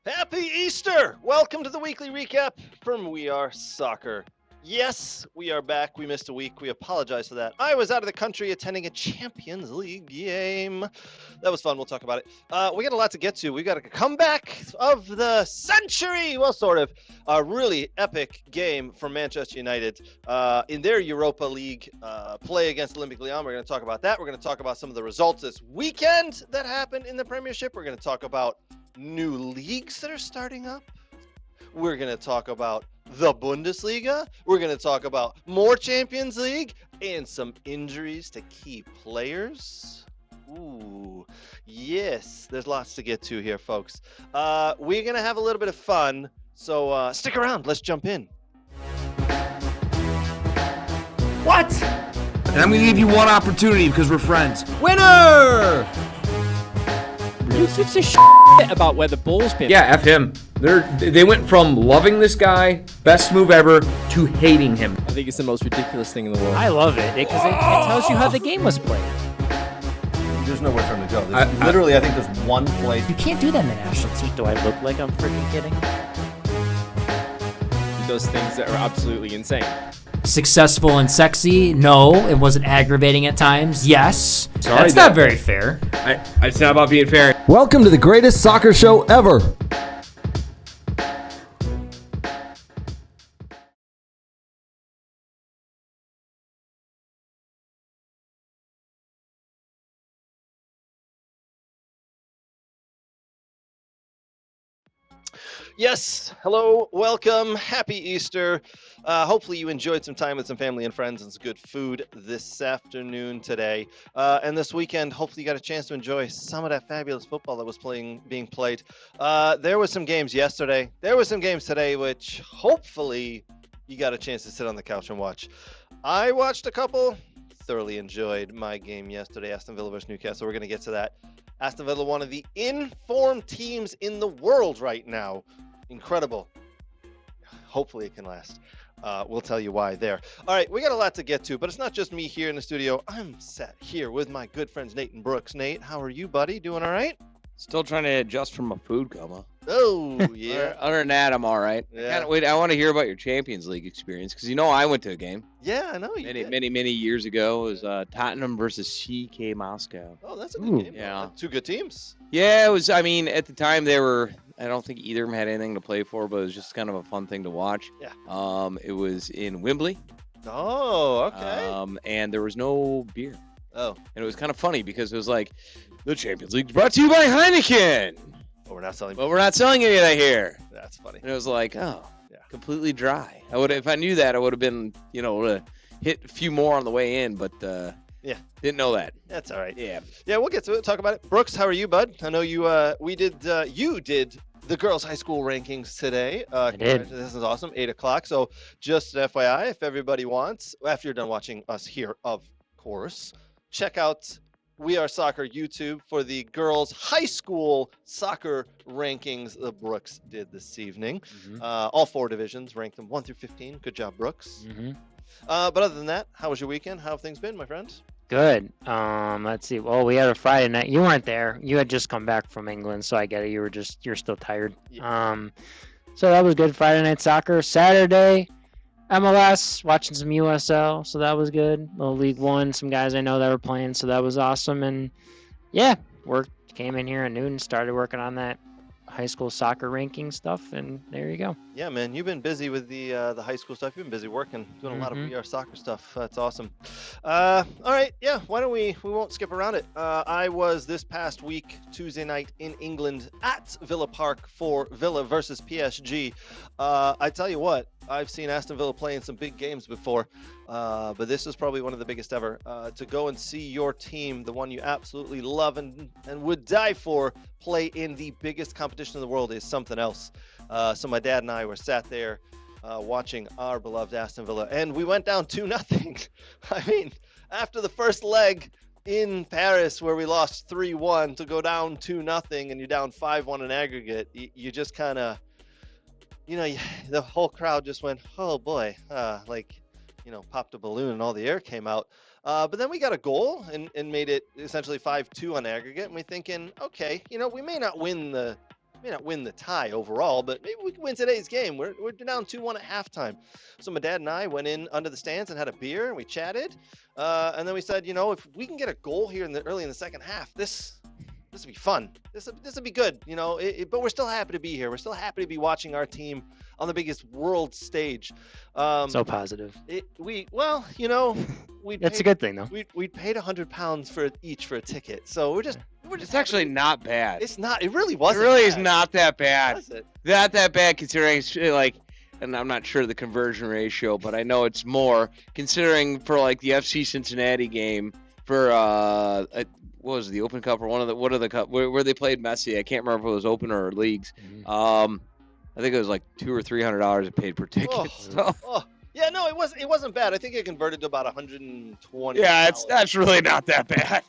Happy Easter! Welcome to the weekly recap from We Are Soccer. Yes, we are back. We missed a week. We apologize for that. I was out of the country attending a Champions League game. That was fun. We'll talk about it. We got a lot to get to. We got a comeback of the century. Well, sort of. A really epic game for Manchester United in their Europa League play against Olympique Lyon. We're going to talk about that. We're going to talk about some of the results this weekend that happened in the Premiership. We're going to talk about new leagues that are starting up. We're going to talk about the Bundesliga. We're going to talk about more Champions League and some injuries to key players. Ooh, yes, there's lots to get to here, folks. We're going to have a little bit of fun, so stick around. Let's jump in. What? And I'm going to give you one opportunity because we're friends. Winner! Who gives a shit about where the ball's been? Yeah, F him. They went from loving this guy, best move ever, to hating him. I think it's the most ridiculous thing in the world. I love it because it tells you how the game was played. There's nowhere for him to go. I think there's one place. You can't do that in the national team. Do I look like I'm freaking kidding? He does things that are absolutely insane. Successful and sexy? No. It wasn't aggravating at times? Yes. Sorry, That's not very fair. It's not about being fair. Welcome to the greatest soccer show ever. Yes, hello, welcome, happy Easter. Hopefully you enjoyed some time with some family and friends and some good food this afternoon today. And this weekend, hopefully you got a chance to enjoy some of that fabulous football that was being played. There was some games yesterday. There were some games today, which hopefully you got a chance to sit on the couch and watch. I watched a couple, thoroughly enjoyed my game yesterday, Aston Villa versus Newcastle. We're going to get to that. Aston Villa, one of the informed teams in the world right now. Incredible. Hopefully it can last. We'll tell you why there. All right, we got a lot to get to, but it's not just me here in the studio. I'm sat here with my good friends Nate and Brooks. Nate, how are you, buddy? Doing all right? Still trying to adjust from a food coma. Oh, yeah. Other than that, I'm all right. Yeah. I want to hear about your Champions League experience because I went to a game Yeah, I know you did. many years ago. It was Tottenham versus CK Moscow. Oh, that's a good game. Yeah. Two good teams. Yeah, it was. I mean, at the time they were. I don't think either of them had anything to play for, but it was just kind of a fun thing to watch. Yeah. It was in Wembley. Oh, okay. And there was no beer. Oh. And it was kind of funny because it was like, the Champions League is brought to you by Heineken. But we're not selling. But we're not selling any of that here. That's funny. And it was like, oh, Yeah. completely dry. If I knew that, I would have been, would have hit a few more on the way in, but Yeah. didn't know that. That's all right. Yeah. Yeah, we'll get to it. Talk about it. Brooks, how are you, bud? I know you. You did the girls' high school rankings today. I did. This is awesome. 8:00. So just an FYI, if everybody wants, after you're done watching us here, of course, check out We Are Soccer YouTube for the girls' high school soccer rankings that Brooks did this evening. Mm-hmm. All four divisions, ranked them 1 through 15. Good job, Brooks. Mm-hmm. But other than that, how was your weekend? How have things been, my friend? Good. Let's see. Well, we had a Friday night. You weren't there. You had just come back from England, so I get it. You're still tired. Yeah. So that was good. Friday night soccer. Saturday, MLS, watching some USL, so that was good. Little League One, some guys I know that were playing, so that was awesome. And yeah, came in here at noon, started working on that high school soccer ranking stuff, and there you go. Yeah, man, you've been busy with the high school stuff. You've been busy working, doing a lot of VR soccer stuff. That's awesome. All right, yeah, why don't we won't skip around it. I was this past week, Tuesday night in England at Villa Park for Villa versus PSG. I tell you what, I've seen Aston Villa play in some big games before, but this is probably one of the biggest ever. To go and see your team, the one you absolutely love and would die for, play in the biggest competition in the world is something else. So my dad and I were sat there watching our beloved Aston Villa, and we went down 2-0. I mean, after the first leg in Paris where we lost 3-1, to go down 2-0 and you're down 5-1 in aggregate, you just kind of, the whole crowd just went, oh boy, popped a balloon and all the air came out. But then we got a goal and made it essentially 5-2 on aggregate. And we're thinking, okay, we may not win the may not win the tie overall, but maybe we can win today's game. We're down 2-1 at halftime. So my dad and I went in under the stands and had a beer and we chatted. And then we said, if we can get a goal here early in the second half, this will be fun. This will be good, but we're still happy to be here. We're still happy to be watching our team on the biggest world stage. So positive. That's a good thing though. We paid £100 for a ticket. So we're just It's actually not bad. It's not. It really wasn't. It really bad. is not that bad. Was it? Not that bad considering and I'm not sure the conversion ratio, but I know it's more considering for like the FC Cincinnati game for what was it, the Open Cup or one of the cup where they played Messi. I can't remember if it was Open or leagues. I think it was like $200 or $300 I paid per ticket. Yeah, no, it wasn't bad. I think it converted to about 120. Yeah, that's really not that bad.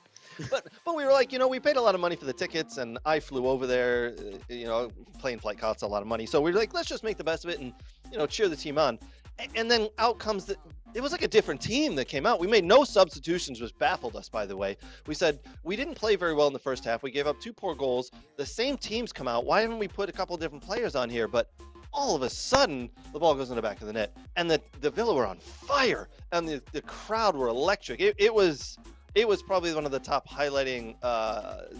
But we were like, we paid a lot of money for the tickets, and I flew over there. Plane flight costs a lot of money, so we were like, let's just make the best of it and cheer the team on. And then out comes it was like a different team that came out. We made no substitutions, which baffled us, by the way. We said we didn't play very well in the first half. We gave up 2 poor goals. The same teams come out. Why haven't we put a couple of different players on here? But all of a sudden, the ball goes in the back of the net, and the Villa were on fire, and the crowd were electric. It was probably one of the top highlighting,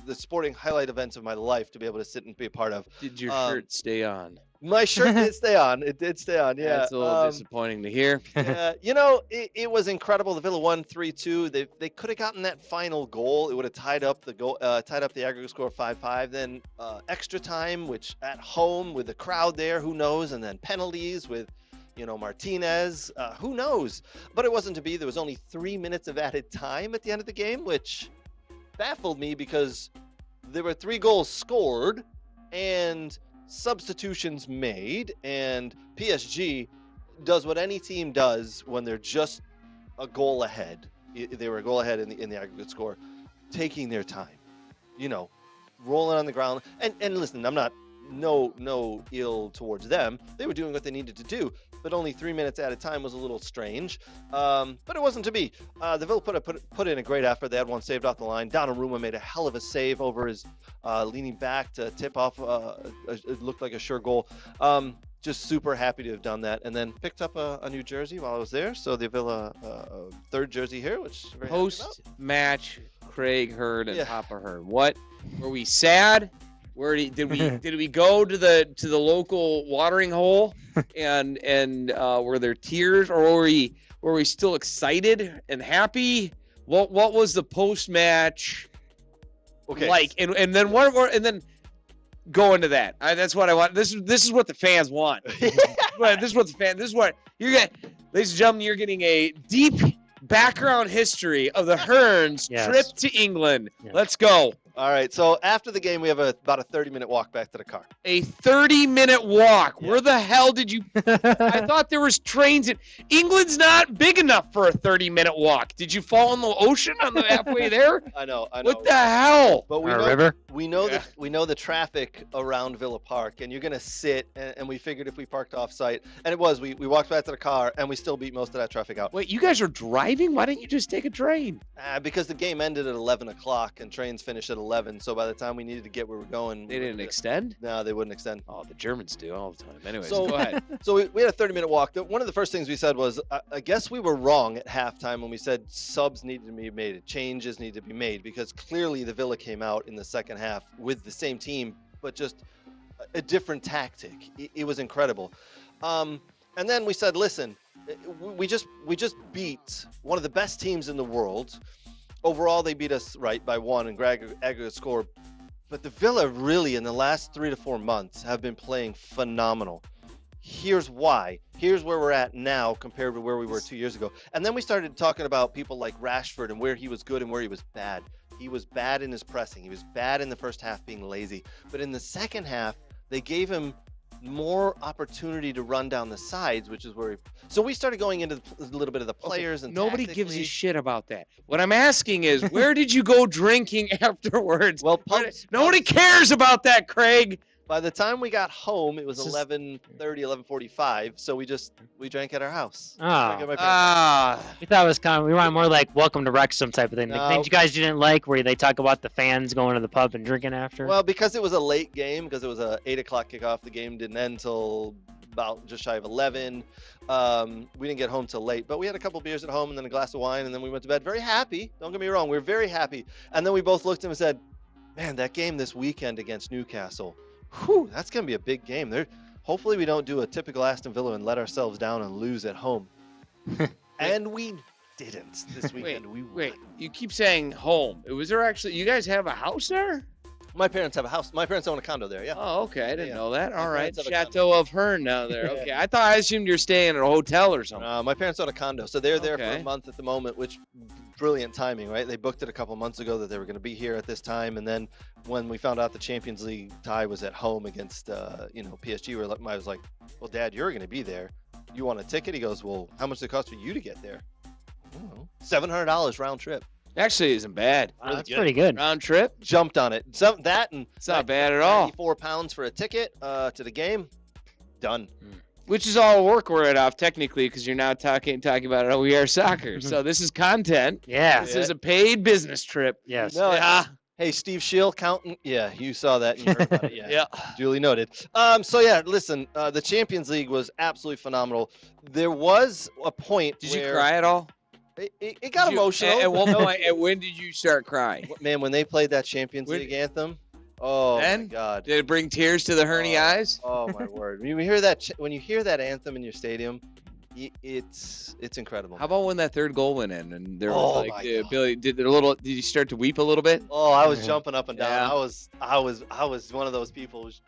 the sporting highlight events of my life to be able to sit and be a part of. Did your shirt stay on? My shirt did stay on. It did stay on, yeah. That's a little disappointing to hear. Yeah, it was incredible. The Villa won 3-2. They could have gotten that final goal. It would have tied up the aggregate score 5-5. Then extra time, which at home with the crowd there, who knows? And then penalties with Martinez, who knows? But it wasn't to be. There was only 3 minutes of added time at the end of the game, which baffled me because there were 3 goals scored and substitutions made, and PSG does what any team does when they're just a goal ahead. They were a goal ahead in the aggregate score, taking their time, rolling on the ground. And listen, I'm not no ill towards them. They were doing what they needed to do, but only 3 minutes at a time was a little strange. But it wasn't to be. The Villa put in a great effort. They had one saved off the line. Donnarumma made a hell of a save over his leaning back to tip off. It looked like a sure goal. Just super happy to have done that, and then picked up a new jersey while I was there. So the Villa third jersey here, which post-match Craig Hurd and Papa Hurd. What were we sad? Where did we go to the local watering hole and were there tears, or were we still excited and happy? What was the post match like? And then what? And then go into that. That's what I want. This is what the fans want. This is what you're getting, ladies and gentlemen. You're getting a deep background history of the Hearns trip to England. Yes. Let's go. All right, so after the game, we have about a 30-minute walk back to the car. A 30-minute walk? Yeah. Where the hell did you... I thought there was trains England's not big enough for a 30-minute walk. Did you fall in the ocean on the halfway there? I know. What the hell? But river? We know the traffic around Villa Park, and you're going to sit, and we figured if we parked off-site, and it was. We walked back to the car, and we still beat most of that traffic out. Wait, you guys are driving? Why didn't you just take a train? Because the game ended at 11 o'clock, and trains finished at 11, so by the time we needed to get where we're going... They didn't extend? No, they wouldn't extend. Oh, the Germans do all the time. Anyways, go ahead. So we had a 30-minute walk. One of the first things we said was, I guess we were wrong at halftime when we said subs needed to be made, changes needed to be made, because clearly the Villa came out in the second half with the same team, but just a different tactic. It was incredible. And then we said, listen, we just beat one of the best teams in the world. Overall, they beat us by 1 in aggregate score. But the Villa really, in the last 3 to 4 months, have been playing phenomenal. Here's why. Here's where we're at now compared to where we were 2 years ago. And then we started talking about people like Rashford and where he was good and where he was bad. He was bad in his pressing. He was bad in the first half being lazy. But in the second half, they gave him more opportunity to run down the sides, which is where so we started going into a little bit of the players. And nobody gives a shit about that. What I'm asking is, where did you go drinking afterwards? Well, nobody cares about that, Craig. By the time we got home, it was This is- 11:30, 11:45. So we drank at our house. Oh. Drank at my parents' We thought it was kind of, we wanted more like welcome to Wrexham type of thing. Like No. things you guys didn't like where they talk about the fans going to the pub and drinking after. Well, because it was a late game, because it was a 8 o'clock kickoff, the game didn't end till about just shy of 11. We didn't get home till late, but we had a couple beers at home and then a glass of wine, and then we went to bed very happy. Don't get me wrong, we were very happy. And then we both looked at him and said, man, that game this weekend against Newcastle, whew, that's going to be a big game. Hopefully we don't do a typical Aston Villa and let ourselves down and lose at home. And we didn't this weekend. Wait, you keep saying home. Was there actually, you guys have a house there? My parents have a house. My parents own a condo there, yeah. Oh, okay. I didn't know that. My All right. parents have a Chateau of Hearn down there. Okay. I assumed you're staying at a hotel or something. My parents own a condo, so they're there for Okay. a month at the moment, which brilliant timing, right? They booked it a couple months ago that they were going to be here at this time, and then when we found out the Champions League tie was at home against, PSG, I was like, well, Dad, you're going to be there. You want a ticket? He goes, well, how much does it cost for you to get there? I don't know. $700 round trip. Actually, it isn't bad. Wow, that's pretty good. Round trip? Jumped on it. That and It's not bad at all. £94 for a ticket to the game. Done. Which is all work right off technically because you're now talking about it on We Are Soccer. So this is content. Yeah. This is a paid business trip. Yes. No, Yeah. Hey, Steve Shield, counting. Yeah, you saw that and you heard about it. Yeah. Yeah. Duly noted. So yeah, listen, the Champions League was absolutely phenomenal. There was a point Did you where cry at all? it got Did you- emotional. At one point, and when did you start crying? Man, when they played that Champions When- League anthem, oh my Then? God. Did it bring tears to the herny eyes? Oh my word. When you hear that anthem in your stadium, it's incredible. How about when that third goal went in and there Oh, was my like God. Billy did you start to weep a little bit? Oh, I was jumping up and down. Yeah. I was one of those people who's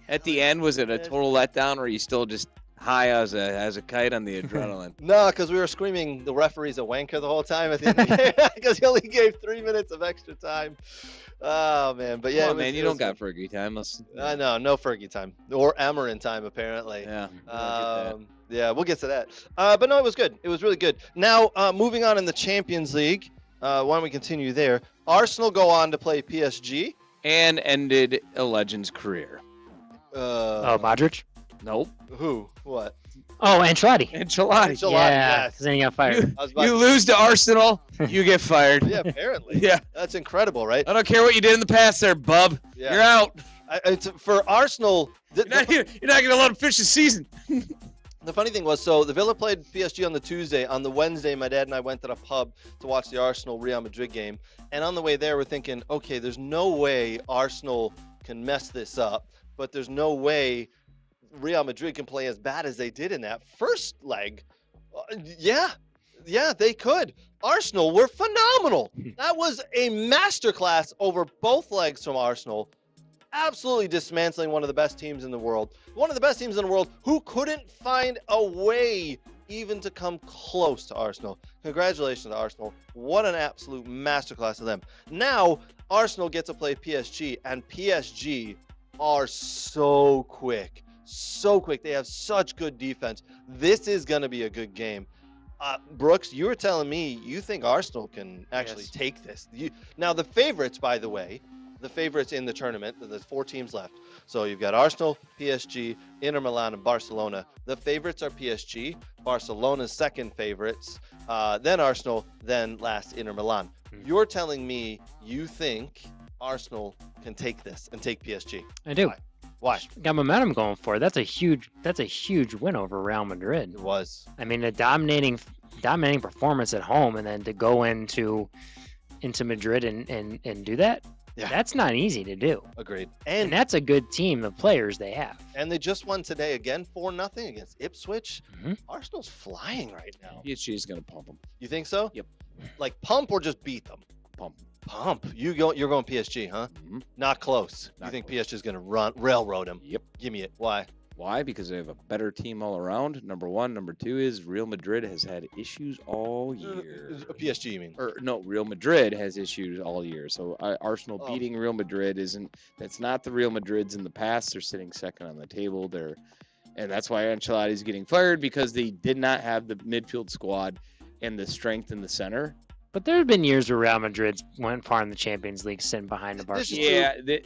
At the end, was it a total letdown, or are you still just high as a kite on the adrenaline? No, because we were screaming the referee's a wanker the whole time at the end of the game because he only gave 3 minutes of extra time. Oh man, but yeah, Come it on, was- man, you it don't was got good. Fergie time. I know, no Fergie time or Amarin time apparently. Yeah. I don't Yeah, we'll get to that. But no, it was good. It was really good. Now, moving on in the Champions League, why don't we continue there? Arsenal go on to play PSG. get that. And ended a legend's career. Oh, Modric? Nope. Who? What? Oh, Ancelotti. Enchilada. Enchilada, Yeah, yes. because then he got fired. I was about You to- lose to Arsenal, you get fired. Yeah, apparently. Yeah. That's incredible, right? I don't care what you did in the past there, bub. Yeah. You're out. For Arsenal, You're not going to let them finish the season. the funny thing was, so the Villa played PSG on the Tuesday. On the Wednesday, my dad and I went to the pub to watch the Arsenal-Real Madrid game. And on the way there, we're thinking, okay, there's no way Arsenal can mess this up, but there's no way Real Madrid can play as bad as they did in that first leg. Yeah, they could. Arsenal were phenomenal. That was a masterclass over both legs from Arsenal. Absolutely dismantling one of the best teams in the world. One of the best teams in the world who couldn't find a way even to come close to Arsenal. Congratulations to Arsenal. What an absolute masterclass of them. Now, Arsenal get to play PSG, and PSG are so quick. So quick. They have such good defense. This is going to be a good game. Brooks, you were telling me you think Arsenal can actually take this. Now, the favorites, by the way, the favorites in the tournament, there's 4 teams left. So you've got Arsenal, PSG, Inter Milan, and Barcelona. The favorites are PSG. Barcelona's second favorites. Then Arsenal, then last Inter Milan. You're telling me you think Arsenal can take this and take PSG. I do. Why? Got momentum going for it. That's a huge win over Real Madrid. It was. I mean, a dominating performance at home, and then to go into Madrid and do that. Yeah. That's not easy to do. Agreed. And that's a good team of players they have. And they just won today again 4-0 against Ipswich. Mhm. Arsenal's flying right now. PSG is going to pump them. You think so? Yep. Like pump or just beat them? Pump. Pump. You're going PSG, huh? Mhm. Not close. Not you think close. PSG is going to railroad him? Yep. Give me it. Why? Why? Because they have a better team all around. Number one. Number two is Real Madrid has had issues all year. PSG, you mean? Or no, Real Madrid has issues all year. So Arsenal Oh. beating Real Madrid that's not the Real Madrids in the past. They're sitting second on the table. And that's why Ancelotti's getting fired, because they did not have the midfield squad and the strength in the center. But there have been years where Real Madrid went far in the Champions League sitting behind the This is Barcelona. Yeah,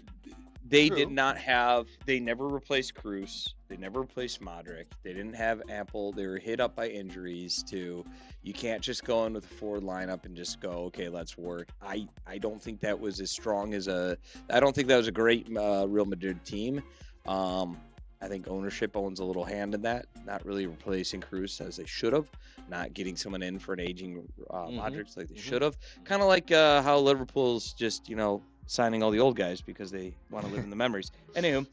they True. did not have. They never replaced Cruz. They never replaced Modric. They didn't have Apple. They were hit up by injuries too. You can't just go in with a forward lineup and just go, okay, let's work. I don't think that was as strong as a. I don't think that was a great Real Madrid team. I think ownership owns a little hand in that. Not really replacing Cruz as they should have. Not getting someone in for an aging Modric like they should have. Kind of like how Liverpool's just signing all the old guys because they want to live in the memories. Anywho,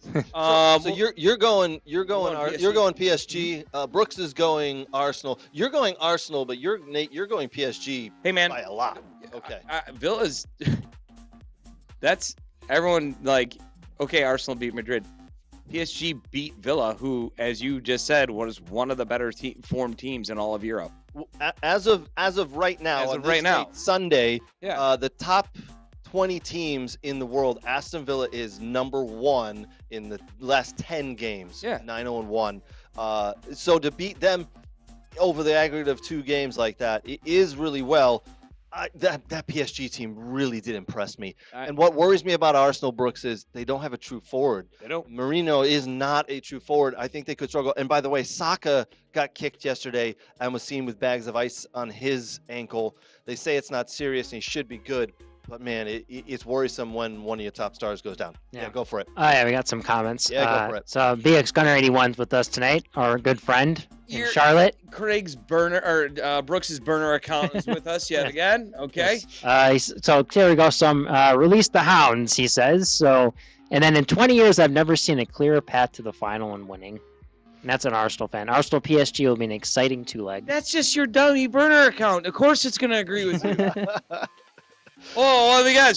so you're going PSG. Brooks is going Arsenal. You're going Arsenal, but Nate, you're going PSG. Hey man, by a lot. Okay. Villa's. That's everyone like. Okay, Arsenal beat Madrid. PSG beat Villa, who, as you just said, was one of the better formed teams in all of Europe. As of right now, Sunday, the top 20 teams in the world, Aston Villa is number 1 in the last 10 games. Yeah. 9-0-1. So to beat them over the aggregate of 2 games like that, it is really well. That PSG team really did impress me. And what worries me about Arsenal, Brooks, is they don't have a true forward. They don't. Mourinho is not a true forward. I think they could struggle. And by the way, Saka got kicked yesterday and was seen with bags of ice on his ankle. They say it's not serious and he should be good. But, man, it's worrisome when one of your top stars goes down. Yeah, go for it. Oh, yeah, we got some comments. Yeah, go for it. So, BX Gunner 81's with us tonight, our good friend in Charlotte. Craig's burner, or Brooks's burner account is with us yet again. Okay. Yes. So, here we go. Release the Hounds, he says. So, and then in 20 years, I've never seen a clearer path to the final and winning. And that's an Arsenal fan. Arsenal PSG will be an exciting 2-leg. That's just your dummy burner account. Of course it's going to agree with you. Oh, what have we got?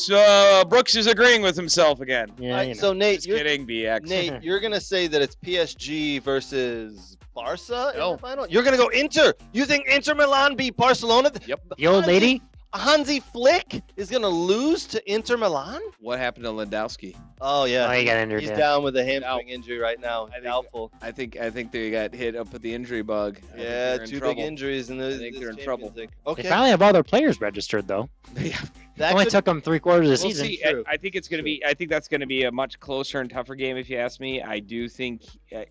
Brooks is agreeing with himself again. Yeah, So, Nate, you're kidding, BX. Nate, you're going to say that it's PSG versus Barca in the final? You're going to go Inter. You think Inter Milan beat Barcelona? Yep. The old lady? Hansi Flick is going to lose to Inter Milan? What happened to Lewandowski? Oh, yeah. Oh, he got injured. He's down with a hamstring injury right now. Doubtful. I think they got hit up with the injury bug. Yeah, 2 big injuries in the. I think they're in trouble. Okay. They finally have all their players registered, though. Yeah. It only took them 3/4 of the season. See. I think it's going to be. I think that's going to be a much closer and tougher game, if you ask me. I do think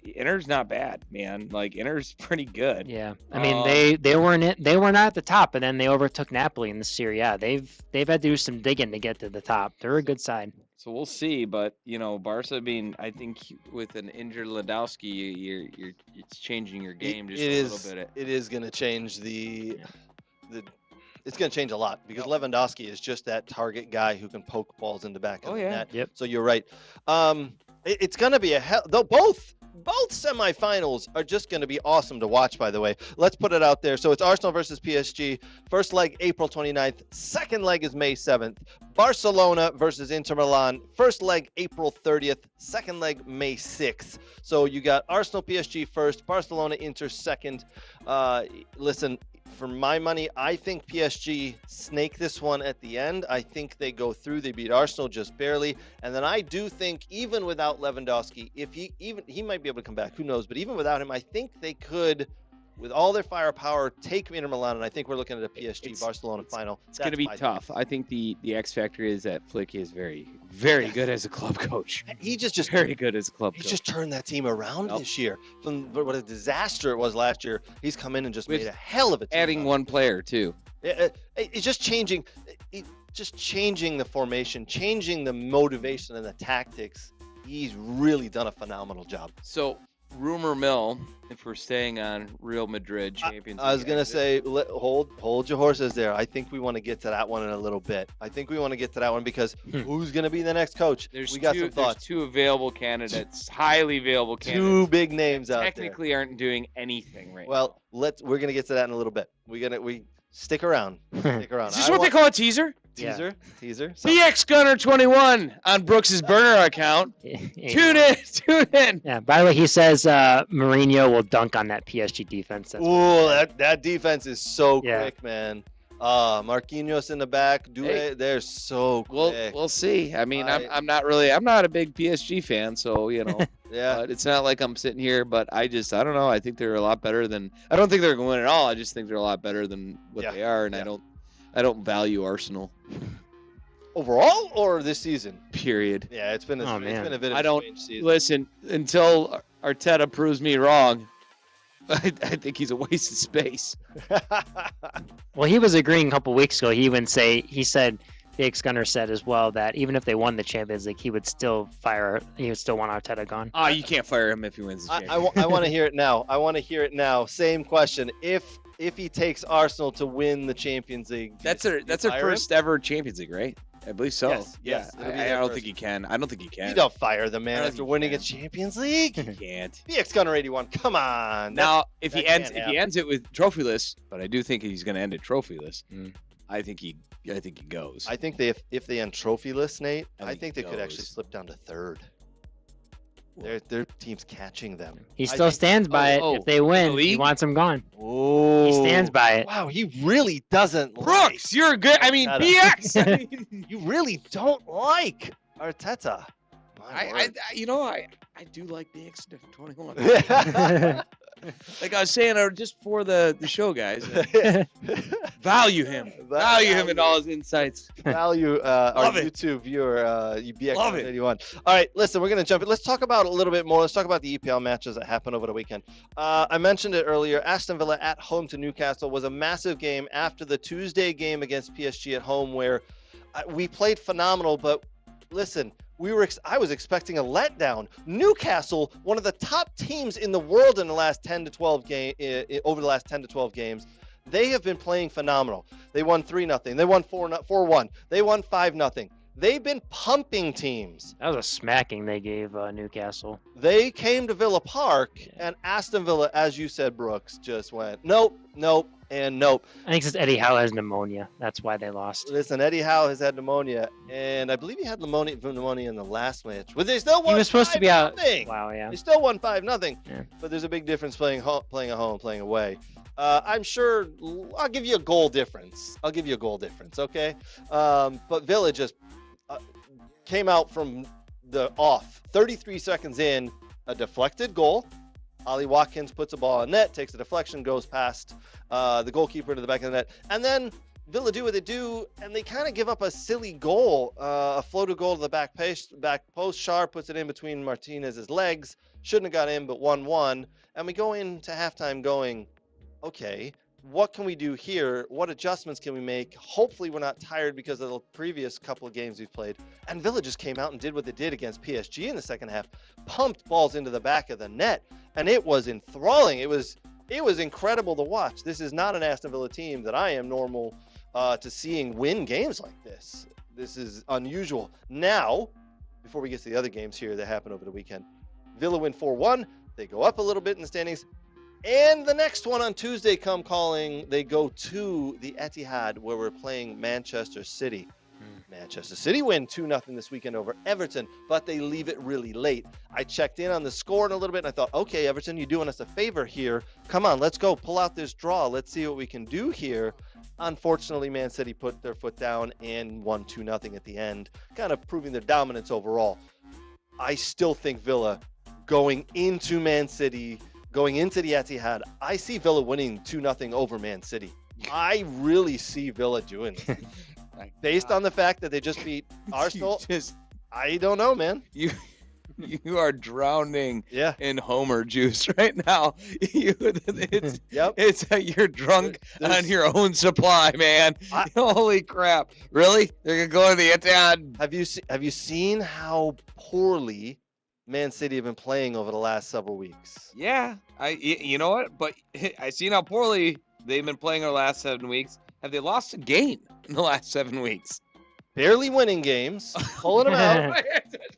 Inter's not bad, man. Like Inter's pretty good. Yeah, I mean they were not at the top, and then they overtook Napoli in the Serie A. They've had to do some digging to get to the top. They're a good side. So we'll see, but Barca. I mean, I think with an injured Lewandowski, it's changing your game just a little bit. It is going to change It's going to change a lot because Lewandowski is just that target guy who can poke balls in the back of the net. Yep. So you're right. It's going to be a hell. Though both semifinals are just going to be awesome to watch, by the way. Let's put it out there. So it's Arsenal versus PSG. First leg, April 29th. Second leg is May 7th. Barcelona versus Inter Milan. First leg, April 30th. Second leg, May 6th. So you got Arsenal, PSG first. Barcelona, Inter second. Listen, for my money, I think PSG snake this one at the end. I think they go through. They beat Arsenal just barely. And then I do think even without Lewandowski, if he might be able to come back, who knows? But even without him, I think they could, with all their firepower, take Inter Milan. And I think we're looking at a PSG Barcelona final. It's going to be tough. I think the X factor is that Flick is very, very good as a club coach. He just very good as a club coach. He's just turned that team around this year. From what a disaster it was last year, he's come in and just made a hell of a team. Adding one player too. It's just changing. Just changing the formation, changing the motivation and the tactics. He's really done a phenomenal job. So, rumor mill, if we're staying on Real Madrid Champions I was going to say, hold your horses there. I think we want to get to that one in a little bit. I think we want to get to that one because who's going to be the next coach? We got some thoughts. There's 2 available candidates, highly available candidates. 2 big names out there. Technically aren't doing anything right now. Well, we're going to get to that in a little bit. We stick around. Stick around. Is this what they call a teaser? Teaser. BX Gunner 21 on Brooks's burner account. Tune in. Yeah. By the way, he says Mourinho will dunk on that PSG defense. Ooh, that defense is so quick, man. Marquinhos in the back, they're so quick. We'll see. I mean, I'm not a big PSG fan, so yeah. It's not like I'm sitting here, but I don't know. I think they're a lot better than. I don't think they're going to win at all. I just think they're a lot better than what they are, and I don't value Arsenal. Overall or this season? Period. Yeah, it's been a Oh, man. bit of I a don't strange season. listen until Arteta proves me wrong. I think he's a waste of space. Well, he was agreeing a couple weeks ago. He said, Jake Gunner said as well that even if they won the Champions League, he would still want Arteta gone. Oh, you can't fire him if he wins the I championship. want to hear it now. Same question. If he takes Arsenal to win the Champions League, That's their first ever Champions League, right? I believe so. Yes, yeah. yes, it'll be I their don't first. think he can. I don't think he can. You don't fire the I man don't after think he winning a can. Champions League. He can't. BX Gunner 81. Come on. Now, if that he ends can't happen. it with trophyless, but I do think he's going to end it trophyless. Mm. I think he goes. I think if they end trophyless, Nate, I think they could goes. actually slip down to third. Their team's catching them. He I still think- stands by it. If they win, he league? wants him gone. Oh, He stands by it. Wow, he really doesn't. Brooks, you're good. I mean, Arteta. BX. You really don't like Arteta. My I word. do like BX 21. I Like I was saying, just for the show, guys. Value him. Value him and all his insights. value our Love it. YouTube viewer, Love it. BX81. All right, listen, we're going to jump in. Let's talk about a little bit more. Let's talk about the EPL matches that happened over the weekend. I mentioned it earlier. Aston Villa at home to Newcastle was a massive game after the Tuesday game against PSG at home where we played phenomenal, but listen, I was expecting a letdown. Newcastle, one of the top teams in the world in the last 10 to 12 over the last 10 to 12 games, they have been playing phenomenal. They won 3-0. They won 4-1. They won 5-0. They've been pumping teams. That was a smacking they gave Newcastle. They came to Villa Park, and Aston Villa, as you said, Brooks, just went nope, nope, and nope. I think it's Eddie Howe has pneumonia. That's why they lost. Listen, Eddie Howe has had pneumonia, and I believe he had pneumonia in the last match. But they still won. He was supposed to be out. 5-0. Wow, yeah. They still won 5-0. Yeah. But there's a big difference playing at home, playing away. I'm sure I'll give you a goal difference. Okay? But Villa just came out from the off. 33 seconds in, a deflected goal. Ollie Watkins puts a ball in net, takes a deflection, goes past the goalkeeper to the back of the net. And then Villa do what they do, and they kind of give up a silly goal, a floated goal to the back post. Schär puts it in between Martinez's legs. Shouldn't have got in, but 1-1. And we go into halftime going, okay, what can we do here? What adjustments can we make? Hopefully we're not tired because of the previous couple of games we've played. And Villa just came out and did what they did against PSG in the second half, pumped balls into the back of the net, and it was enthralling. It was incredible to watch. This is not an Aston Villa team that I am normal to seeing win games like this. This is unusual. Now, before we get to the other games here that happened over the weekend, Villa win 4-1. They go up a little bit in the standings. And the next one on Tuesday come calling. They go to the Etihad where we're playing Manchester City. Manchester City win 2-0 this weekend over Everton, but they leave it really late. I checked in on the score in a little bit, and I thought, okay, Everton, you're doing us a favor here. Come on, let's go. Pull out this draw. Let's see what we can do here. Unfortunately, Man City put their foot down and won 2-0 at the end, kind of proving their dominance overall. I still think Villa going into Man City, going into the Etihad, I see Villa winning 2-0 over Man City. I really see Villa doing it. Based on the fact that they just beat Arsenal, I don't know, man. You are drowning Yeah. in Homer juice right now. You're drunk on your own supply, man. Holy crap! Really? They're gonna go to the Etihad? Have you seen how poorly Man City have been playing over the last several weeks? Yeah, you know what? But I seen how poorly they've been playing over the last 7 weeks. Have they lost a game in the last 7 weeks? Barely winning games, pulling them out.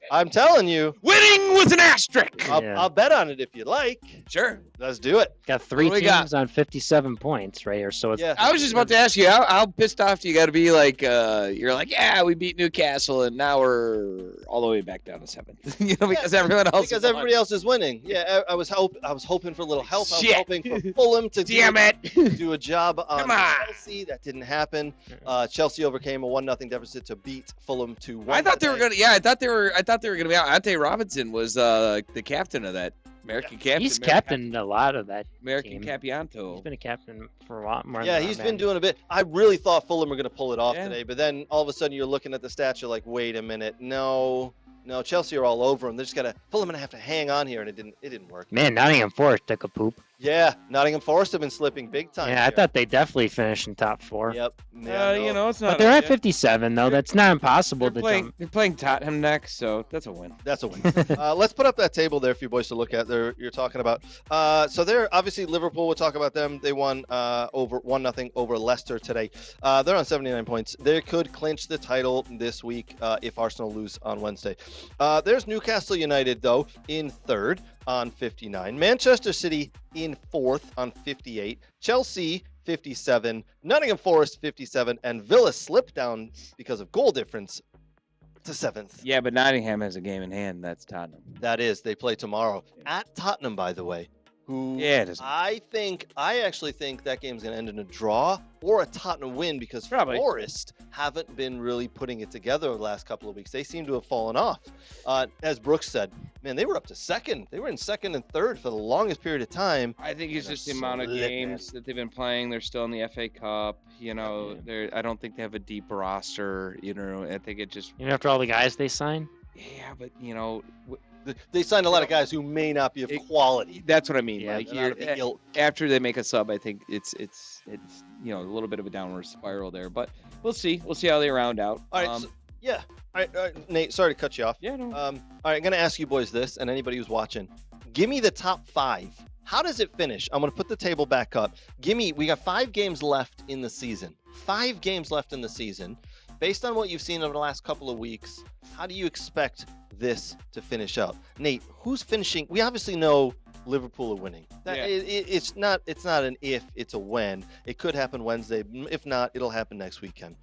I'm telling you. Winning with an asterisk. I'll bet on it if you like. Sure. Let's do it. Got three What do we teams on 57 points right here. So it's Yeah. I was just about to ask you, how pissed off do you got to be? Like, you're like, yeah, we beat Newcastle, and now we're all the way back down to 7th. Because everyone else. Because everybody else is winning. Yeah, I was hoping for a little help. I was Shit. hoping for Fulham to do a job on Come on. Chelsea. That didn't happen. Chelsea overcame a 1-0 deficit to beat Fulham to 1. I thought they were gonna. Yeah, I thought they thought they were going to be out. Ante Robinson was the captain of that. American captain. He's captained a lot of that American team. Capianto. He's been a captain for a lot more. Yeah, he's been doing a bit. I really thought Fulham were going to pull it off Yeah. today, but then all of a sudden you're looking at the stats, you're like, wait a minute, no, Chelsea are all over them. They're just Fulham going to have to hang on here, and it didn't work. Man, Nottingham Forest took a poop. Yeah, Nottingham Forest have been slipping big time. Yeah, I here. thought they definitely finished in top 4. Yep. Yeah, You know, it's not. But they're at 57 though. That's not impossible to jump. They're playing Tottenham next, so that's a win. That's a win. Let's put up that table there for you boys to look at. There, you're talking about. So they're obviously Liverpool. We'll talk about them. They won over 1-0 over Leicester today. They're on 79 points. They could clinch the title this week if Arsenal lose on Wednesday. There's Newcastle United though in 3rd on 59. Manchester City in 4th on 58. Chelsea 57. Nottingham Forest 57. And Villa slipped down because of goal difference to 7th. Yeah, but Nottingham has a game in hand. That's Tottenham. That is. They play tomorrow at Tottenham, by the way. Who Yeah, it is. I actually think that game's going to end in a draw or a Tottenham win because Probably. Forest haven't been really putting it together the last couple of weeks. They seem to have fallen off. As Brooks said, man, they were up to 2nd. They were in 2nd and 3rd for the longest period of time. I think it's They're just the amount of slipping. games that they've been playing. They're still in the FA Cup. You know, I don't think they have a deep roster. You know, I think it just. Even after all the guys they signed. Yeah, but you know, They signed a lot of guys who may not be of quality. that's what I mean. Yeah, like They're not of the ilk. after they make a sub, I think it's you know a little bit of a downward spiral there. But we'll see. We'll see how they round out. All right, yeah. All right, Nate, sorry to cut you off. Yeah, no. All right, I'm going to ask you boys this, and anybody who's watching. Give me the top 5. How does it finish? I'm going to put the table back up. We got 5 games left in the season. 5 games left in the season. Based on what you've seen over the last couple of weeks, how do you expect this to finish out? Nate, who's finishing? We obviously know Liverpool are winning. Yeah. It's not an if, it's a when. It could happen Wednesday. If not, it'll happen next weekend.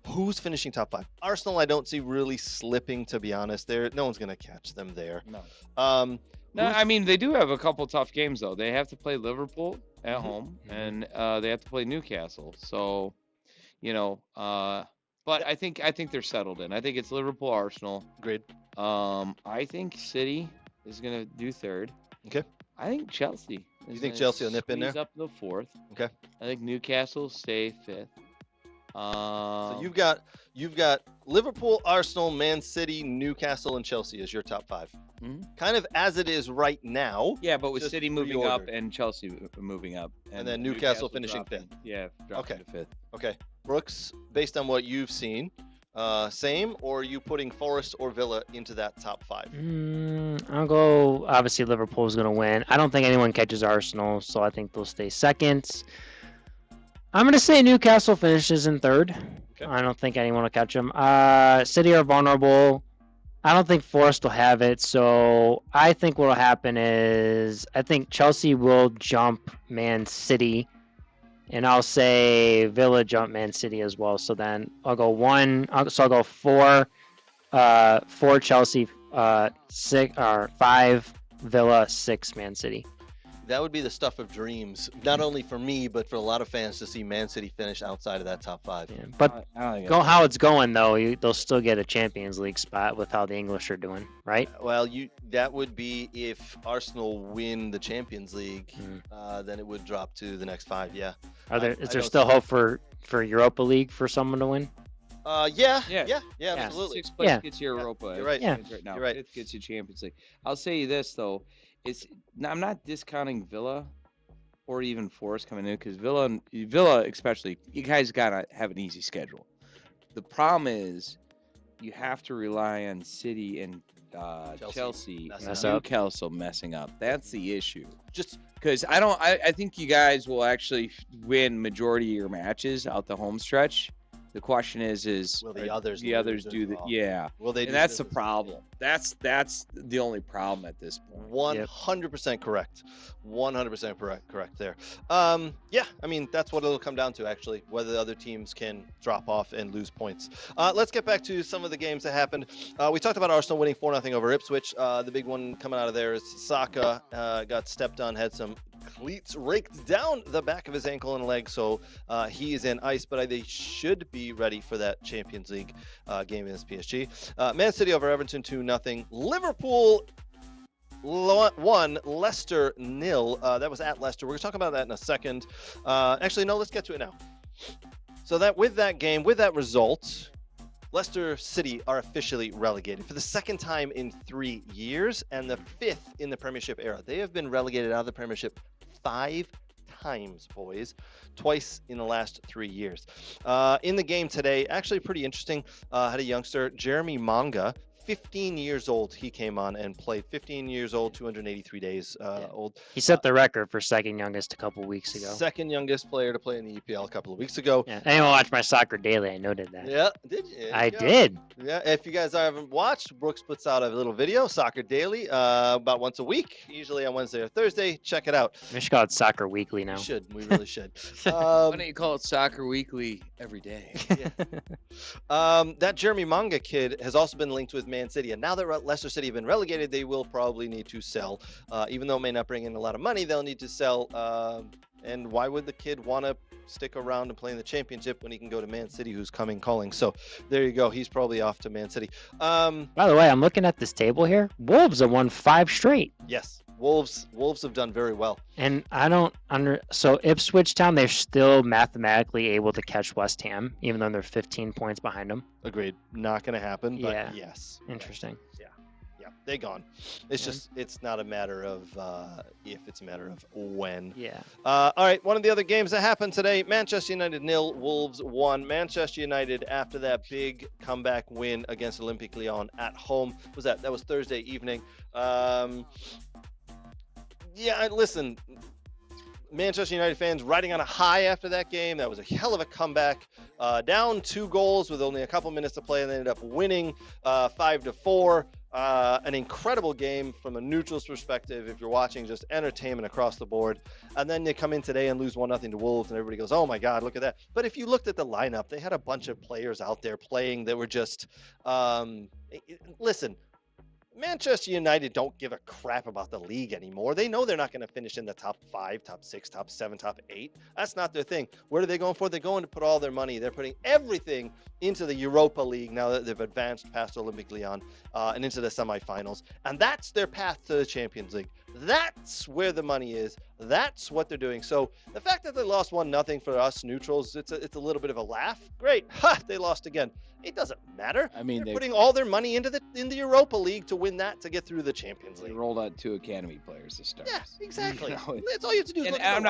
Who's finishing top 5? Arsenal, I don't see really slipping, to be honest. No one's going to catch them there. No. No, I mean they do have a couple tough games though. They have to play Liverpool at home, and they have to play Newcastle. So, you know, but I think they're settled in. I think it's Liverpool, Arsenal. Agreed. I think City is gonna do 3rd. Okay. I think Chelsea. You think Chelsea will nip in there? Squeeze up to 4th. Okay. I think Newcastle stay 5th. So you've got Liverpool, Arsenal, Man City, Newcastle, and Chelsea as your top 5. Mhm. Kind of as it is right now. Yeah, but with Just City moving up reordered. and Chelsea moving up, And then Newcastle finishing dropping. 5th. Yeah, dropping Okay. to 5th. Okay. Brooks, based on what you've seen, same, or are you putting Forest or Villa into that top 5? I'll go. Obviously, Liverpool's going to win. I don't think anyone catches Arsenal, so I think they'll stay 2nd. I'm going to say Newcastle finishes in 3rd. Okay. I don't think anyone will catch them. City are vulnerable. I don't think Forest will have it, so I think what will happen is I think Chelsea will jump Man City, and I'll say Villa jump Man City as well. So then I'll go 4 Chelsea, 6 or 5 Villa, 6 Man City. That would be the stuff of dreams, not only for me, but for a lot of fans to see Man City finish outside of that top 5. Yeah, but I don't think go how it's going though, they'll still get a Champions League spot with how the English are doing, right? Well, that would be if Arsenal win the Champions League, then it would drop to the next 5. Yeah. Is there don't still see- hope for Europa League for someone to win? Yeah, Yeah. absolutely. 6th place Yeah. gets you Europa. You're right. Yeah. Right now. You're right. 5th gets you Champions League. I'll say you this though, I'm not discounting Villa or even Forest coming in because Villa especially, you guys gotta have an easy schedule. The problem is you have to rely on City and Chelsea, messing up. Newcastle messing up. That's the issue. Just Because I think you guys will actually win majority of your matches out the home stretch. The question is will the others lose do as the well? yeah. Will they? And that's the problem. That's the only problem at this point. 100% correct. 100% correct there. Yeah, I mean that's what it'll come down to actually, whether the other teams can drop off and lose points. Let's get back to some of the games that happened. We talked about Arsenal winning 4-0 over Ipswich. The big one coming out of there is Saka got stepped on, had some cleats raked down the back of his ankle and leg, so he is in ice, but they should be ready for that Champions League game against PSG. Man City over Everton 2-0. Liverpool 1, Leicester 0. That was at Leicester. We're going to talk about that in a second. Actually, no, let's get to it now. So that with that game, with that result, Leicester City are officially relegated for the second time in 3 years and the 5th in the Premiership era. They have been relegated out of the Premiership 5 times, boys, twice in the last 3 years. In the game today, actually pretty interesting, had a youngster, Jeremy Manga, 15 years old. He came on and played. 15 years old, 283 days old. He set the record for second youngest a couple weeks ago. Second youngest player to play in the EPL a couple of weeks ago. Yeah. Anyone watch my Soccer Daily? I noted that. Yeah, did you? I did. Yeah, if you guys haven't watched, Brooks puts out a little video, Soccer Daily, about once a week, usually on Wednesday or Thursday. Check it out. We should call it Soccer Weekly now. We really should. Why don't you call it Soccer Weekly every day? That Jeremy Manga kid has also been linked with Man City, and now that Leicester City have been relegated, they will probably need to sell. Even though it may not bring in a lot of money, they'll need to sell. And why would the kid want to stick around and play in the Championship when he can go to Man City, who's calling? So there you go. He's probably off to Man City. By the way, I'm looking at this table here. Wolves have won 5 straight. Yes, Wolves have done very well. And I don't so Ipswich Town, they're still mathematically able to catch West Ham, even though they're 15 points behind them. Agreed. Not going to happen, but Yeah. yes. Interesting. Yeah, they're gone. It's just, it's not a matter of if, it's a matter of when. Yeah. All right, one of the other games that happened today, Manchester United 0, Wolves 1. Manchester United, after that big comeback win against Olympique Lyon at home, that was Thursday evening. Listen, Manchester United fans riding on a high after that game. That was a hell of a comeback. Down 2 goals with only a couple minutes to play, and they ended up winning 5-4. An incredible game from a neutral's perspective. If you're watching, just entertainment across the board. And then they come in today and lose 1-0 to Wolves, and everybody goes, "Oh my God, look at that!" But if you looked at the lineup, they had a bunch of players out there playing that were just, listen. Manchester United don't give a crap about the league anymore. They know they're not going to finish in the top 5, top 6, top 7, top 8. That's not their thing. What are they going for? They're going to put all their money. They're putting everything into the Europa League now that they've advanced past Olympique Lyon and into the semifinals. And that's their path to the Champions League. That's where the money is. That's what they're doing. So the fact that they lost 1-0 for us neutrals, it's a little bit of a laugh. Great. They lost again. It doesn't matter. I mean, they're putting all their money into the Europa League to win that, to get through the Champions League. They rolled out 2 academy players to start. Yeah, exactly. You know, That's all you have to do. and I'm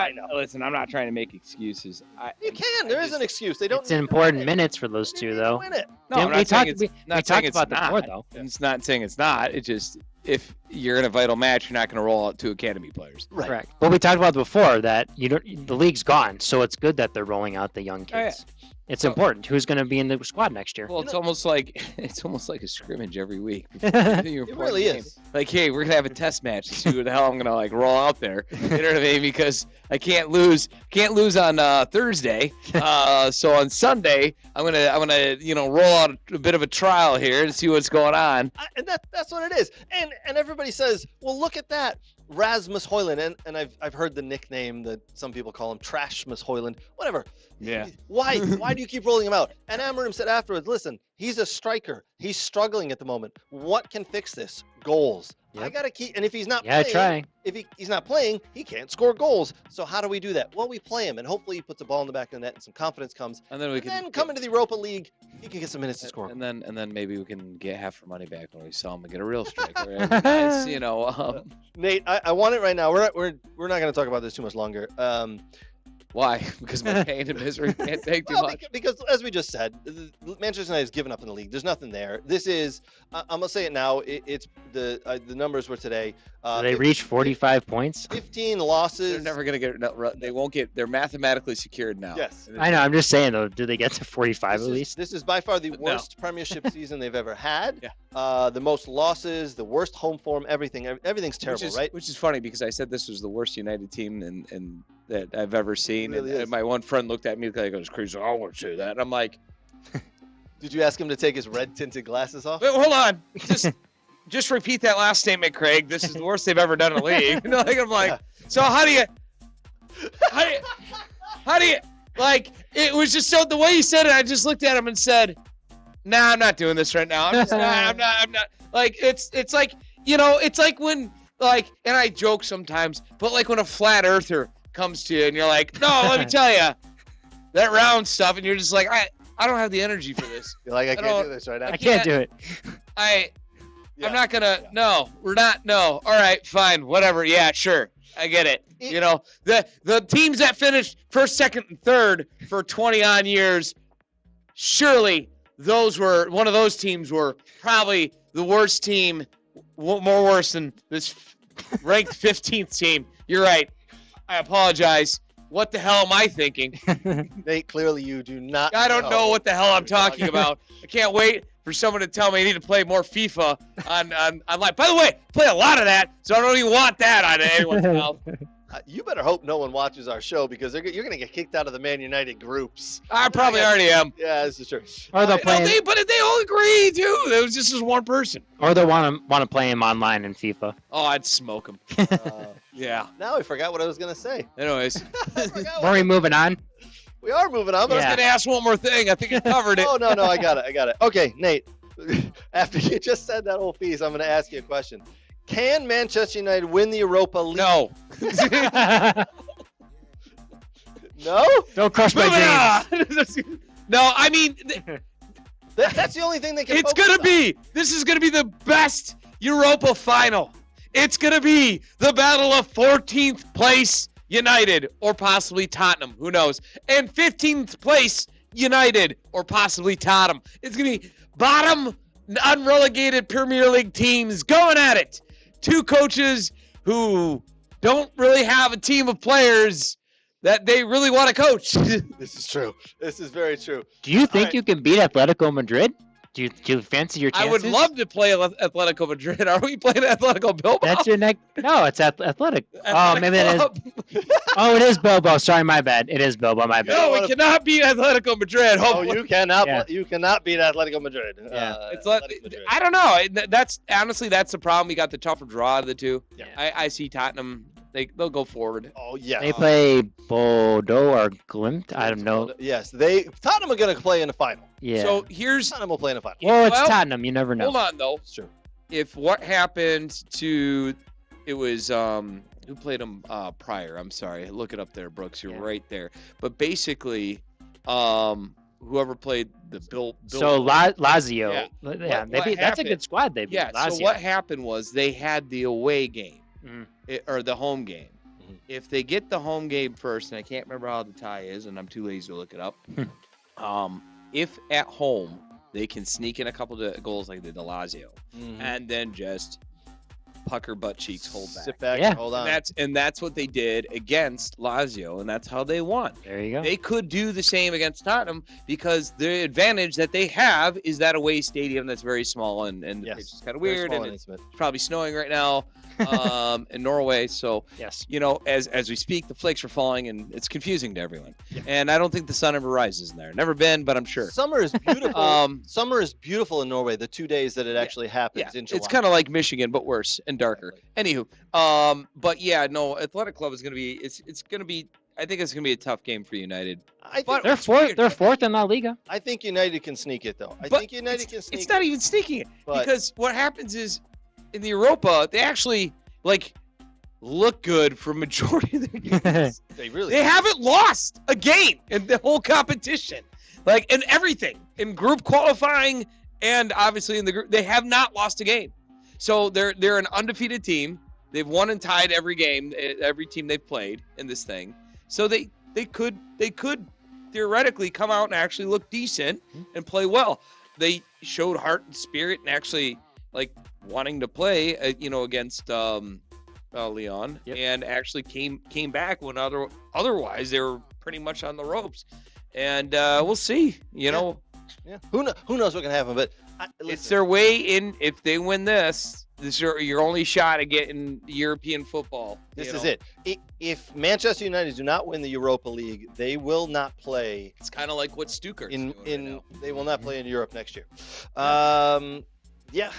not trying to make excuses. You can. There is an excuse. They don't. It's important minutes for those 2, though. Win it. No, Yeah, I'm we not saying talked- it's we not talked saying it's about that not. before, though. It's not saying it's not. It's just if you're in a vital match, you're not going to roll out 2 academy players. Right. Correct. But we talked about before that the league's gone, so it's good that they're rolling out the young kids. Oh, It's important. Who's going to be in the squad next year? Well, it's almost like a scrimmage every week. It really is. Like, hey, we're gonna have a test match to see who the hell I'm gonna roll out there. You know what I mean? Because I can't lose on Thursday. So on Sunday, I'm gonna roll out a bit of a trial here to see what's going on. And that's what it is. And everybody says, well, look at that. Rasmus Højlund, and I've heard the nickname that some people call him, Trashmus Højlund, whatever. Yeah. Why do you keep rolling him out? And Amorim said afterwards, listen, he's a striker. He's struggling at the moment. What can fix this? Goals. Yep. I gotta keep. And if he's not Yeah, playing, try. if he's not playing, he can't score goals. So how do we do that? Well, we play him, and hopefully he puts a ball in the back of the net, and some confidence comes. And then come into the Europa League, he can get some minutes to score. And then maybe we can get half our money back when we sell him and get a real striker. Nice, Nate, I want it right now. We're not going to talk about this too much longer. Why? Because my pain and misery can't take too much. Because as we just said, Manchester United has given up in the league. There's nothing there. This is, I'm gonna say it now. It's the numbers were today. They reached 45 points. 15 losses. They're never gonna get. They won't get. They're mathematically secured now. Yes. I know. I'm just saying though. Do they get to 45 at least? This is by far the worst Premiership season they've ever had. Yeah. The most losses, the worst home form, everything. Everything's terrible, right? Which is funny because I said this was the worst United team and that I've ever seen. It really and is. my one friend looked at me like I was crazy. I won't say that. And I'm like, Did you ask him to take his red tinted glasses off? wait, hold on. Just repeat that last statement, Craig. This is the worst they've ever done in the league. I'm like, so how do How do you like? It was just so the way you said it. I just looked at him and said, "Nah, I'm not doing this right now. I'm not. Like it's like it's like when like, and I joke sometimes, but like when a flat earther comes to you and you're like, no, let me tell you, that round stuff, and you're just like, I don't have the energy for this. You're like, I can't do this right now. I can't do it. I'm not gonna. No, we're not. No. All right, fine, whatever. Yeah, sure. I get it. The teams that finished first, second, and third for 20-odd years, surely one of those teams were probably the worst team, more worse than this ranked 15th team. You're right. I apologize. What the hell am I thinking? Nate, clearly you do not. I don't know what the hell I'm talking about. I can't wait for someone to tell me I need to play more FIFA online. By the way, I play a lot of that, so I don't even want that on anyone's mouth. You better hope no one watches our show because you're going to get kicked out of the Man United groups. I probably already am. Yeah, this is true. Or they'll play. But they all agree too. It was just as one person. Or they'll want to play him online in FIFA. Oh, I'd smoke him. Yeah. Now I forgot what I was going to say. Anyways, Are we moving on? We are moving on. But I was going to ask one more thing. I think I covered it. Oh no, I got it. Okay, Nate. After you just said that whole piece, I'm going to ask you a question. Can Manchester United win the Europa League? No. No? Don't crush my dreams. No, I mean, that's the only thing they can. It's going to be. This is going to be the best Europa final. It's going to be the battle of 14th place United or possibly Tottenham. Who knows? And 15th place United or possibly Tottenham. It's going to be bottom unrelegated Premier League teams going at it. Two coaches who don't really have a team of players that they really want to coach. This is true. This is very true. Do you think you can beat Atletico Madrid? Do you fancy your chances? I would love to play Atletico Madrid. Are we playing Atletico Bilbao? That's your next. No, it's Athletic. Oh, maybe it is. Oh, it is Bilbao. Sorry, my bad. It is Bilbao. My bad. No, we cannot beat Atletico Madrid. Oh, you cannot. Yeah. You cannot beat Atletico Madrid. Yeah. It's Madrid. I don't know. That's honestly that's the problem. We got the tougher draw of the two. Yeah. I see Tottenham. They'll go forward. Oh yeah. They play Bordeaux or Glimt. I don't know. Yes, Tottenham are going to play in the final. Yeah. So here's Tottenham will play in the final. Well, it's Tottenham. You never know. Hold on though. Sure. If what happened to it was who played them prior? I'm sorry. Look it up there, Brooks. You're right there. But basically, whoever played the Bill. So Lazio. Yeah. That's a good squad. They beat Lazio. So what happened was they had the away game. Or the home game. Mm-hmm. If they get the home game first, and I can't remember how the tie is, and I'm too lazy to look it up. If at home they can sneak in a couple of goals like they did Lazio, and then just pucker butt cheeks, hold back. Sit back and hold on. And that's what they did against Lazio, and that's how they won. There you go. They could do the same against Tottenham because the advantage that they have is that away stadium that's very small and the pitch is kind of weird, and it's probably snowing right now. In Norway, so yes, as we speak, the flakes are falling, and it's confusing to everyone. Yeah. And I don't think the sun ever rises in there. Never been, but I'm sure. Summer is beautiful. Summer is beautiful in Norway. The 2 days that it actually happens in July. It's kind of like Michigan, but worse and darker. Exactly. Anywho, but yeah, no, Athletic Club is going to be. It's going to be. I think it's going to be a tough game for United. They're fourth. They're fourth in La Liga. I think United can sneak it though. I think United can sneak it. It's not even sneaking it because what happens is. In the Europa, they actually look good for majority of their games. They haven't lost a game in the whole competition, in everything, in group qualifying and obviously in the group. They have not lost a game, so they're an undefeated team. They've won and tied every game, every team they've played in this thing. So they could theoretically come out and actually look decent and play well. They showed heart and spirit and actually wanting to play, against Leon, and actually came back when otherwise they were pretty much on the ropes. And we'll see. Yeah. Who knows what can happen? But it's their way in. If they win this is your only shot at getting European football. This is it. If Manchester United do not win the Europa League, they will not play. It's kind of like what Stuttgart's doing right now. They will not play in Europe next year. Yeah,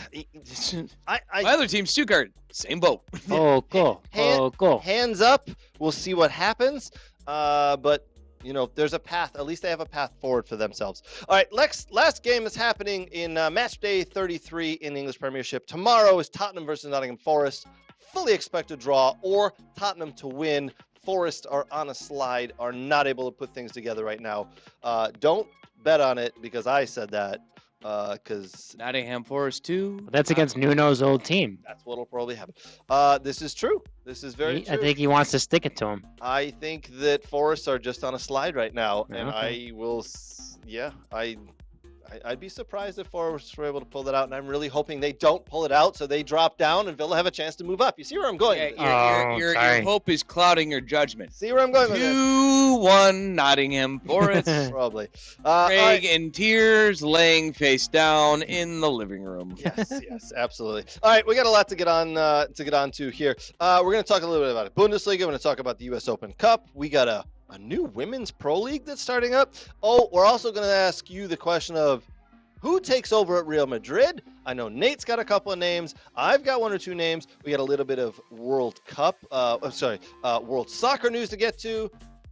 my other team, Stuttgart, same boat. Cool. Hands up. We'll see what happens. but there's a path. At least they have a path forward for themselves. All right, last game is happening in match day 33 in the English Premiership. Tomorrow is Tottenham versus Nottingham Forest. Fully expect a draw or Tottenham to win. Forest are on a slide, are not able to put things together right now. Don't bet on it because I said that. Because Nottingham Forest 2. That's against Nuno's old team. That's what'll probably happen. This is true. This is very true. I think he wants to stick it to him. I think that Forest are just on a slide right now, and Okay. I will. I'd be surprised if Forest were able to pull that out, and I'm really hoping they don't pull it out, so they drop down and Villa have a chance to move up. You see where I'm going? with this? Your sorry. hope is clouding your judgment. See where I'm going with this? 2-1 Nottingham Forest. Probably. Craig All right. in tears, laying face down in the living room. Yes, absolutely. All right, we got a lot to get on to here. We're going to talk a little bit about it. Bundesliga. We're going to talk about the U.S. Open Cup. We got a new women's pro league that's starting up. Oh, we're also going to ask you the question of who takes over at Real Madrid. I know Nate's got a couple of names. I've got one or two names. We got a little bit of World Soccer news to get to.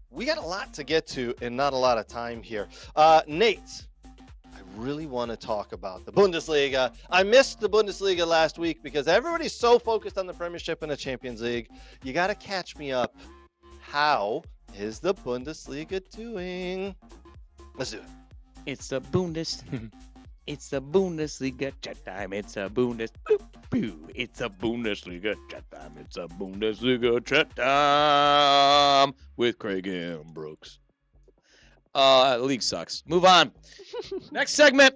We got a lot to get to and not a lot of time here. Nate, I really want to talk about the Bundesliga. I missed the Bundesliga last week because everybody's so focused on the Premiership and the Champions League. You got to catch me up. How is the Bundesliga doing? Let's do it. It's the It's the Bundesliga chat time. It's a It's a Bundesliga chat time. It's a Bundesliga chat time with Craig and Brooks. League sucks. Move on. Next segment.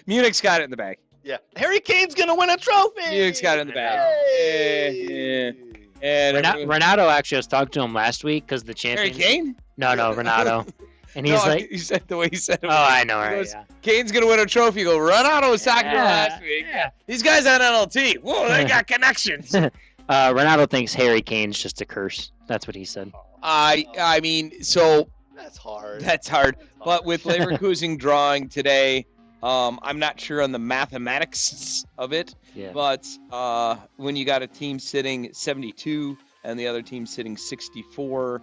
Munich's got it in the bag. Yeah. Harry Kane's going to win a trophy. Munich's got it in the bag. Hey. And Renato actually was talking to him last week because the Harry champions. Kane? No, Renato. And he's like, you said the way he said it. oh, I know, He right? goes, Yeah. Kane's gonna win a trophy. You go, Renato was talking to him last week. Yeah. These guys on NLT. Whoa, they got connections. Renato thinks Harry Kane's just a curse. That's what he said. I mean, so That's hard. that's hard. But with Leverkusen drawing today, I'm not sure on the mathematics of it. Yeah. But when you got a team sitting 72 and the other team sitting 64,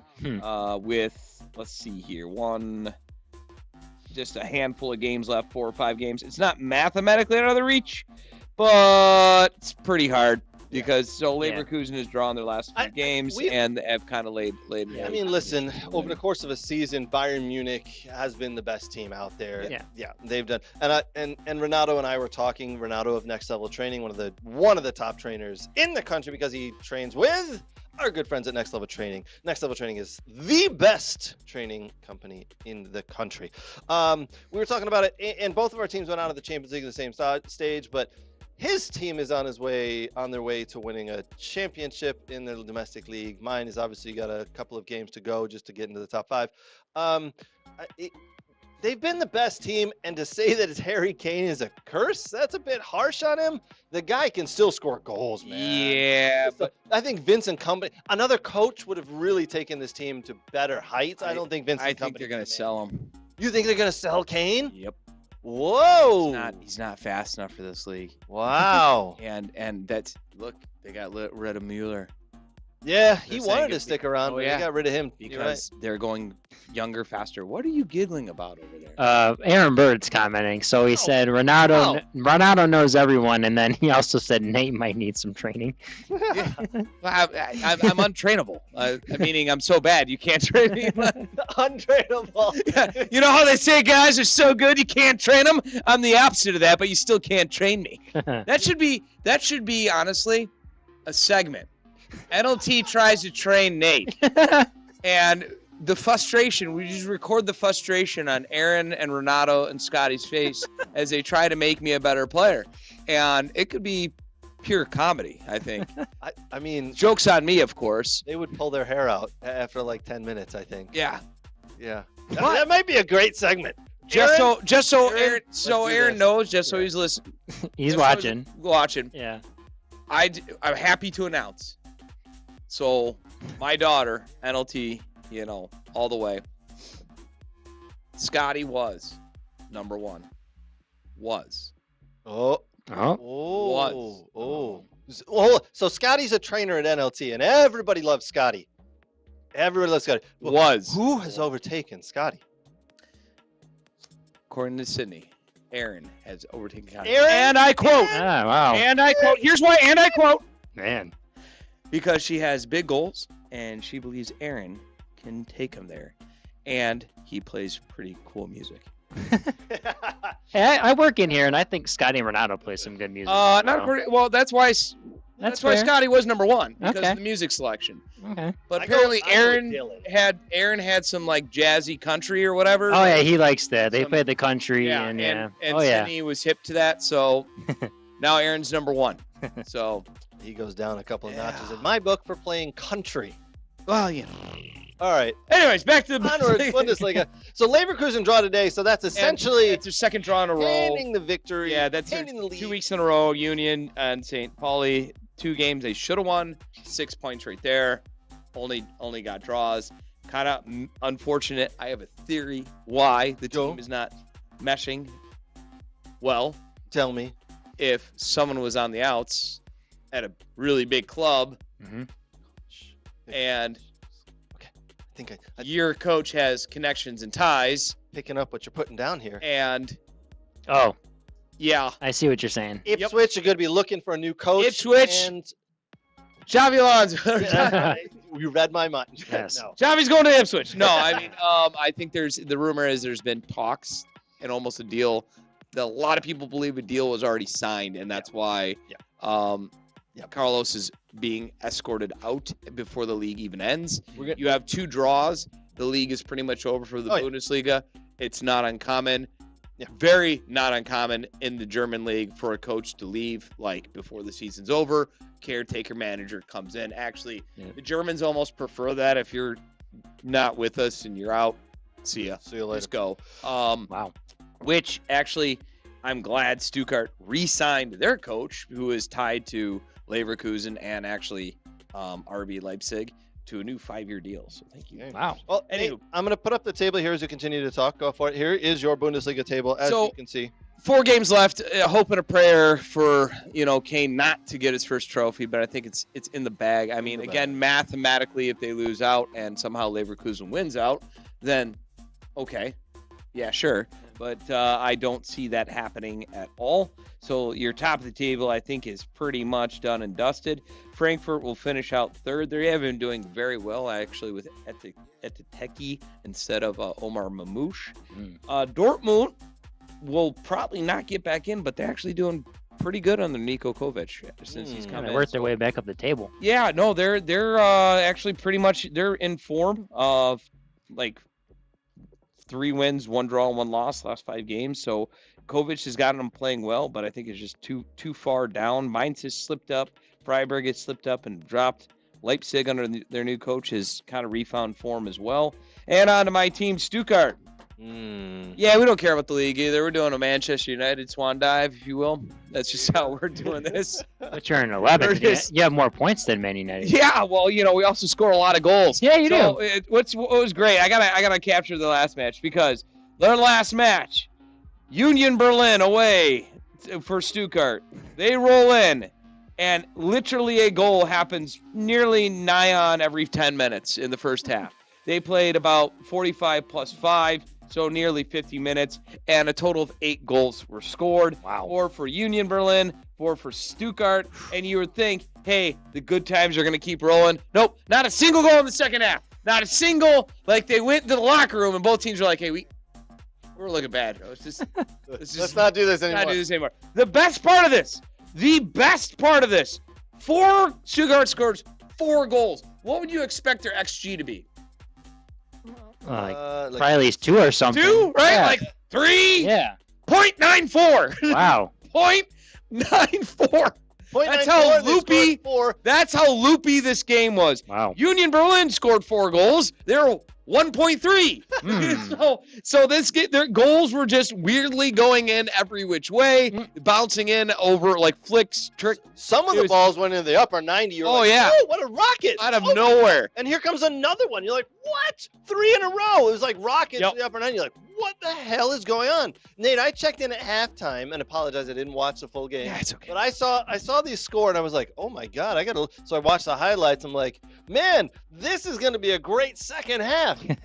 with, let's see here, just a handful of games left, 4 or 5 games. It's not mathematically out of the reach, but it's pretty hard because Leverkusen has drawn their last few games and have kind of laid. I mean, listen, over the course of a season, Bayern Munich has been the best team out there. Yeah, they've done. And Renato and I were talking. Renato of Next Level Training, one of the top trainers in the country because he trains with our good friends at Next Level Training. Next Level Training is the best training company in the country. We were talking about it, and both of our teams went out of the Champions League at the same stage, but his team is on their way to winning a championship in the domestic league. Mine is obviously got a couple of games to go just to get into the top 5. They've been the best team, and to say that Harry Kane is a curse, that's a bit harsh on him. The guy can still score goals, man. Yeah, but I think Vincent Kompany, another coach, would have really taken this team to better heights. I don't think Vincent Kompany. I think they're going to sell him. You think they're going to sell Kane? Yep. Whoa. He's not fast enough for this league. Wow. And that's, look, they got rid of Mueller. Yeah, he They're wanted saying to stick around, but they got rid of him. Because they're going younger, faster. What are you giggling about over there? Aaron Bird's commenting. So he said Renato knows everyone, and then he also said Nate might need some training. I'm untrainable. Meaning I'm so bad you can't train me. Untrainable. You know how they say guys are so good you can't train them? I'm the opposite of that, but you still can't train me. That should be honestly a segment. NLT tries to train Nate, and the frustration, we just record the frustration on Aaron and Renato and Scotty's face as they try to make me a better player. And it could be pure comedy, I think. I mean, joke's on me, of course. They would pull their hair out after like 10 minutes, I think. Yeah. That might be a great segment. Just so Aaron knows, just so he's listening. He's watching. Yeah. I'm happy to announce. So, my daughter, NLT, all the way. Scotty was number 1. Was. Was. So Scotty's a trainer at NLT, and everybody loves Scotty. Everybody loves Scotty. Who has overtaken Scotty? According to Sydney, Aaron has overtaken Scotty. Aaron? And I quote. Ah, wow. And I quote. Here's why. And I quote. Man. Because she has big goals, and she believes Aaron can take him there. And he plays pretty cool music. Hey, I work in here, and I think Scotty Ronaldo plays some good music. Well, that's why. That's why fair. Scotty was number one because Okay. of the music selection. Okay. But I apparently go Aaron Dylan. had some like jazzy country or whatever. Oh yeah, he likes that. They Some- played the country Yeah, and and oh yeah. Sydney was hip to that, so now Aaron's number one. So, He goes down a couple of notches in my book for playing country. well, All right. Anyways, back to the Onwards, Bundesliga. So Leverkusen draw today, so that's essentially it's their second draw in a row. handing the victory. Yeah, that's their handing the lead. 2 weeks in a row. Union and St. Pauli, 2 games they should have won. 6 points right there. Only got draws. Kind of unfortunate. I have a theory why the team is not meshing well. Tell me. If someone was on the outs at a really big club, and I think I your coach has connections and ties, picking up what you're putting down here. and Oh, yeah, I see what you're saying. Ipswich are going to be looking for a new coach. Ipswich. And Xavi Alonso. you read my mind. Yes. No. Xavi's going to Ipswich. No, I mean, I think the rumor is there's been talks and almost a deal. A lot of people believe a deal was already signed, and that's why Carlos is being escorted out before the league even ends. You have 2 draws. The league is pretty much over for the Bundesliga. It's not uncommon. Yeah. Very not uncommon in the German league for a coach to leave like before the season's over. Caretaker manager comes in. Actually, the Germans almost prefer that. If you're not with us and you're out, see ya. See you later. Just go. Wow. Which actually, I'm glad Stuttgart re-signed their coach, who is tied to Leverkusen and actually RB Leipzig, to a new 5-year deal. So thank you. Wow. Well, Anywho. Nate, I'm going to put up the table here as you continue to talk. Go for it. Here is your Bundesliga table, as So- you can see. 4 games left. Hope and a prayer for Kane not to get his first trophy, but I think it's in the bag. I mean, again, mathematically, if they lose out and somehow Leverkusen wins out, then okay, yeah, sure. But I don't see that happening at all. So your top of the table, I think, is pretty much done and dusted. Frankfurt will finish out 3rd. They have been doing very well, actually, with Etiteki instead of Omar Mamouche. Dortmund will probably not get back in, but they're actually doing pretty good under Niko Kovac since he's come They in. worked their way back up the table. Yeah, no, they're actually pretty much they're in form of like 3 wins, 1 draw, 1 loss last 5 games. So Kovac has gotten them playing well, but I think it's just too far down. Mainz has slipped up. Freiburg has slipped up and dropped. Leipzig under their new coach has kind of refound form as well. And on to my team, Stuttgart. Yeah, we don't care about the league either. We're doing a Manchester United swan dive, if you will. That's just how we're doing this. But you're in 11th. You have more points than Man United. Yeah, well, we also score a lot of goals. Yeah, you do. What was great? I gotta capture the last match because their last match, Union Berlin away for Stuttgart. They roll in, and literally a goal happens nearly nigh on every 10 minutes in the first half. They played about 45 plus 5. So nearly 50 minutes, and a total of 8 goals were scored. Wow. 4 for Union Berlin, 4 for Stuttgart, and you would think, hey, the good times are going to keep rolling. Nope, not a single goal in the second half. Not a single. Like, they went to the locker room, and both teams were like, hey, we're looking bad. Let's not do this anymore. The best part of this, 4 Stuttgart scores 4 goals. What would you expect their XG to be? Probably at least 2 or something. 2, right? Yeah. Like 3? Yeah. 0.94. Wow. 0.94. That's how loopy. That's how loopy this game was. Wow. Union Berlin scored 4 goals. They're 1.3. So their goals were just weirdly going in every which way, bouncing in over like flicks, trick. Some of the balls went into the upper 90. You're like, yeah. oh, what a rocket. Out of nowhere. And here comes another one. You're like, what? 3 in a row. It was like rockets in the upper 90. You're like, what the hell is going on? Nate, I checked in at halftime and apologize, I didn't watch the full game. Yeah, it's okay. But I saw the score and I was like, oh my God, so I watched the highlights. I'm like, man, this is going to be a great second half. God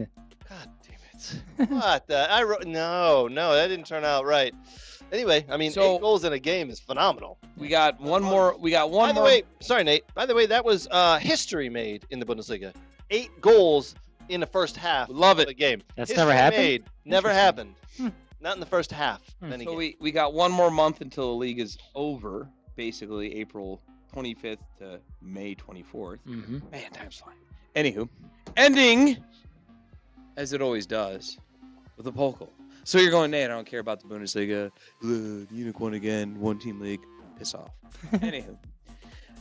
damn it. What the? No, that didn't turn out right. Anyway, I mean, 8 goals in a game is phenomenal. We got one more. By the way, sorry, Nate. By the way, that was history made in the Bundesliga. 8 goals in the first half. Love it. Of the game. That's history never happened? Made. Never happened. Not in the first half. So we got one more month until the league is over. Basically, April 25th to May 24th. Mm-hmm. Man, time's flying. Anywho, ending as it always does with a poll. So you're going, Nate, I don't care about the Bundesliga. Munich won again. 1-team league. Piss off. Anywho,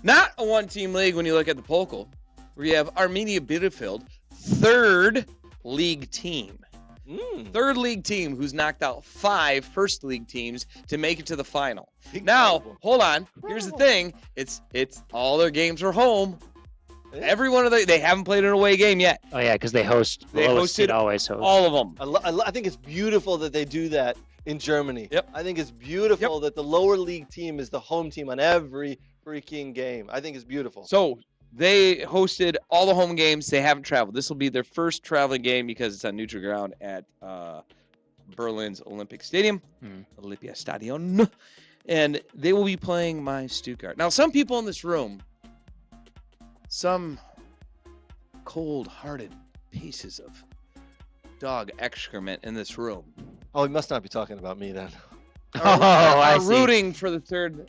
not a 1-team league when you look at the poll, where you have Arminia Bielefeld, 3rd league team. 3rd league team who's knocked out 5 first league teams to make it to the final. Now, hold on. Here's the thing. It's all their games are home. Every one of they haven't played an away game yet. Oh yeah, because they host. They hosted always host. all of them. I think it's beautiful that they do that in Germany. Yep. I think it's beautiful that the lower league team is the home team on every freaking game. I think it's beautiful. So they hosted all the home games. They haven't traveled. This will be their first traveling game because it's on neutral ground at Berlin's Olympic Stadium, Olympia Stadion, and they will be playing my Stuttgart. Now, some people in this room, some cold-hearted pieces of dog excrement in this room. Oh, he must not be talking about me then. Are rooting for the 3rd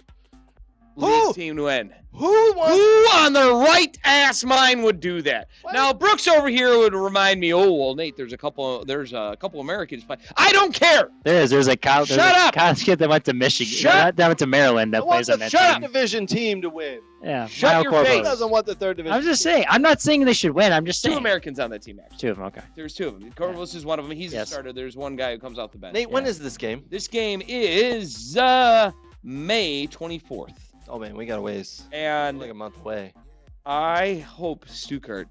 league team to win. Who on their right ass mind would do that? What? Now Brooks over here would remind me, oh well, Nate, there's a couple Americans playing. I don't care. There's a college kid that went to Michigan. That went to Maryland that plays on that team. Shut division team to win. Yeah. Shut your face. Who doesn't want the 3rd division? I'm just saying. I'm not saying they should win. I'm just saying. 2 Americans on that team, actually. 2 of them. Okay. There's 2 of them. Corvus is one of them. He's a starter. There's one guy who comes off the bench. Nate, when is this game? This game is May 24th. Oh man, we got a ways. And like a month away. I hope Stuttgart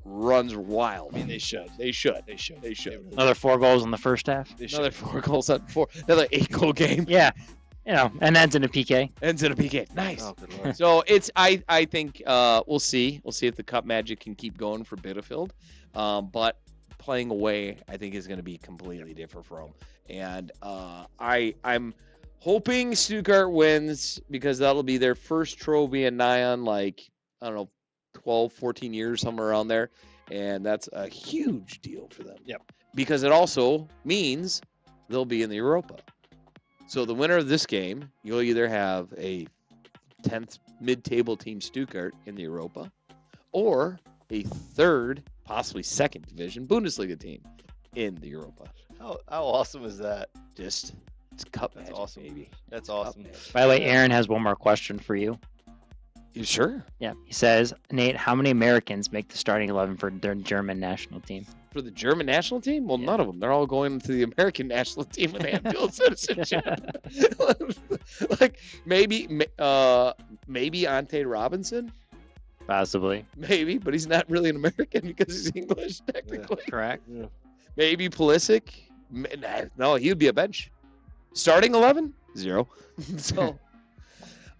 runs wild. I mean, they should. They should. Another 4 goals in the first half. Another 4 goals on 4. Another 8-goal game. Yeah. And ends in a PK. Nice. Oh, good Lord. So it's I think we'll see. We'll see if the cup magic can keep going for Bielefeld. But playing away, I think, is going to be completely different for them. And I'm hoping Stuttgart wins because that'll be their first trophy in nigh on 12, 14 years, somewhere around there. And that's a huge deal for them. Yep. Because it also means they'll be in the Europa. So the winner of this game, you'll either have a 10th mid-table team Stuttgart in the Europa or a 3rd, possibly 2nd division Bundesliga team in the Europa. How awesome is that? It's cup magic, awesome. baby. That's awesome. By the way, Aaron has one more question for you. You sure? Yeah. He says, Nate, how many Americans make the starting 11 for their German national team? For the German national team? Well, none of them. They're all going to the American national team when they have dual citizenship. Maybe Ante Robinson? Possibly. Maybe, but he's not really an American because he's English, technically. Yeah, correct. Yeah. Maybe Pulisic? No, he would be a bench. Starting 11? 0. So,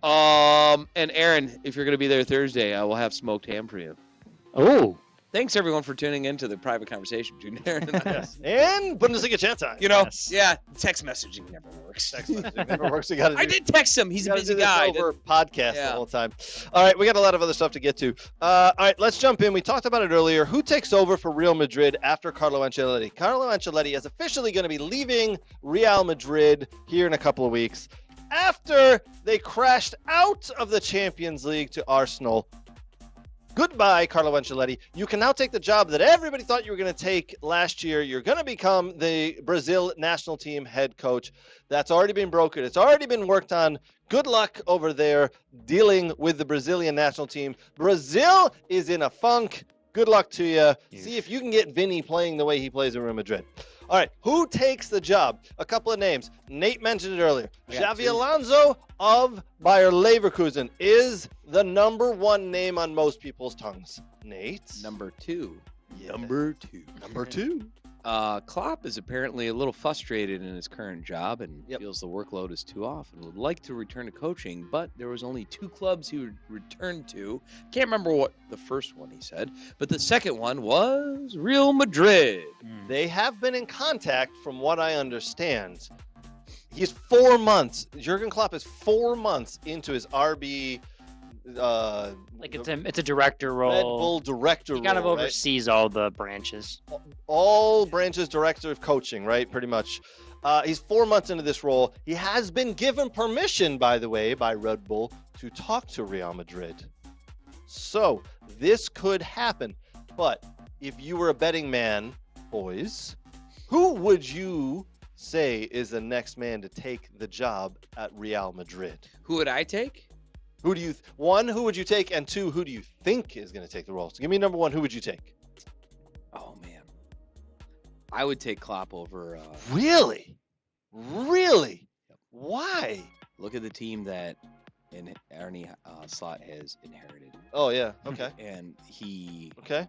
and Aaron, if you're going to be there Thursday, I will have smoked ham for you. Oh. Thanks, everyone, for tuning in to the private conversation between Aaron and I. And Bundesliga chat time. Text messaging never works. Text messaging never works. I did text him. He's a busy guy. Over podcast the whole time. All right, we got a lot of other stuff to get to. All right, let's jump in. We talked about it earlier. Who takes over for Real Madrid after Carlo Ancelotti? Carlo Ancelotti is officially going to be leaving Real Madrid here in a couple of weeks after they crashed out of the Champions League to Arsenal. Goodbye, Carlo Ancelotti. You can now take the job that everybody thought you were going to take last year. You're going to become the Brazil national team head coach. That's already been brokered. It's already been worked on. Good luck over there dealing with the Brazilian national team. Brazil is in a funk. Good luck to you. See if you can get Vinny playing the way he plays in Real Madrid. All right, who takes the job? A couple of names. Nate mentioned it earlier. Xavi Alonso of Bayer Leverkusen is the number 1 name on most people's tongues. Nate? Number 2. Yeah. Number 2. Number 2. Klopp is apparently a little frustrated in his current job and Yep. feels the workload is too often. Would like to return to coaching, but there was only 2 clubs he would return to. Can't remember what the first one he said, but the second one was Real Madrid. They have been in contact, from what I understand. He's 4 months. Jurgen Klopp is 4 months into his RB. Like it's a director role. Red Bull director He kind of role, right? oversees all the branches. All branches director of coaching, right? Pretty much. He's 4 months into this role. He has been given permission, by the way, by Red Bull to talk to Real Madrid. So this could happen. But if you were a betting man, boys, who would you say is the next man to take the job at Real Madrid? Who would I take? Who do you, one, who would you take? And 2, who do you think is going to take the role? So give me number 1, who would you take? Oh, man. I would take Klopp over. Really? Really? Why? Look at the team that Arne Slot has inherited. Oh, yeah. Okay. And he Okay.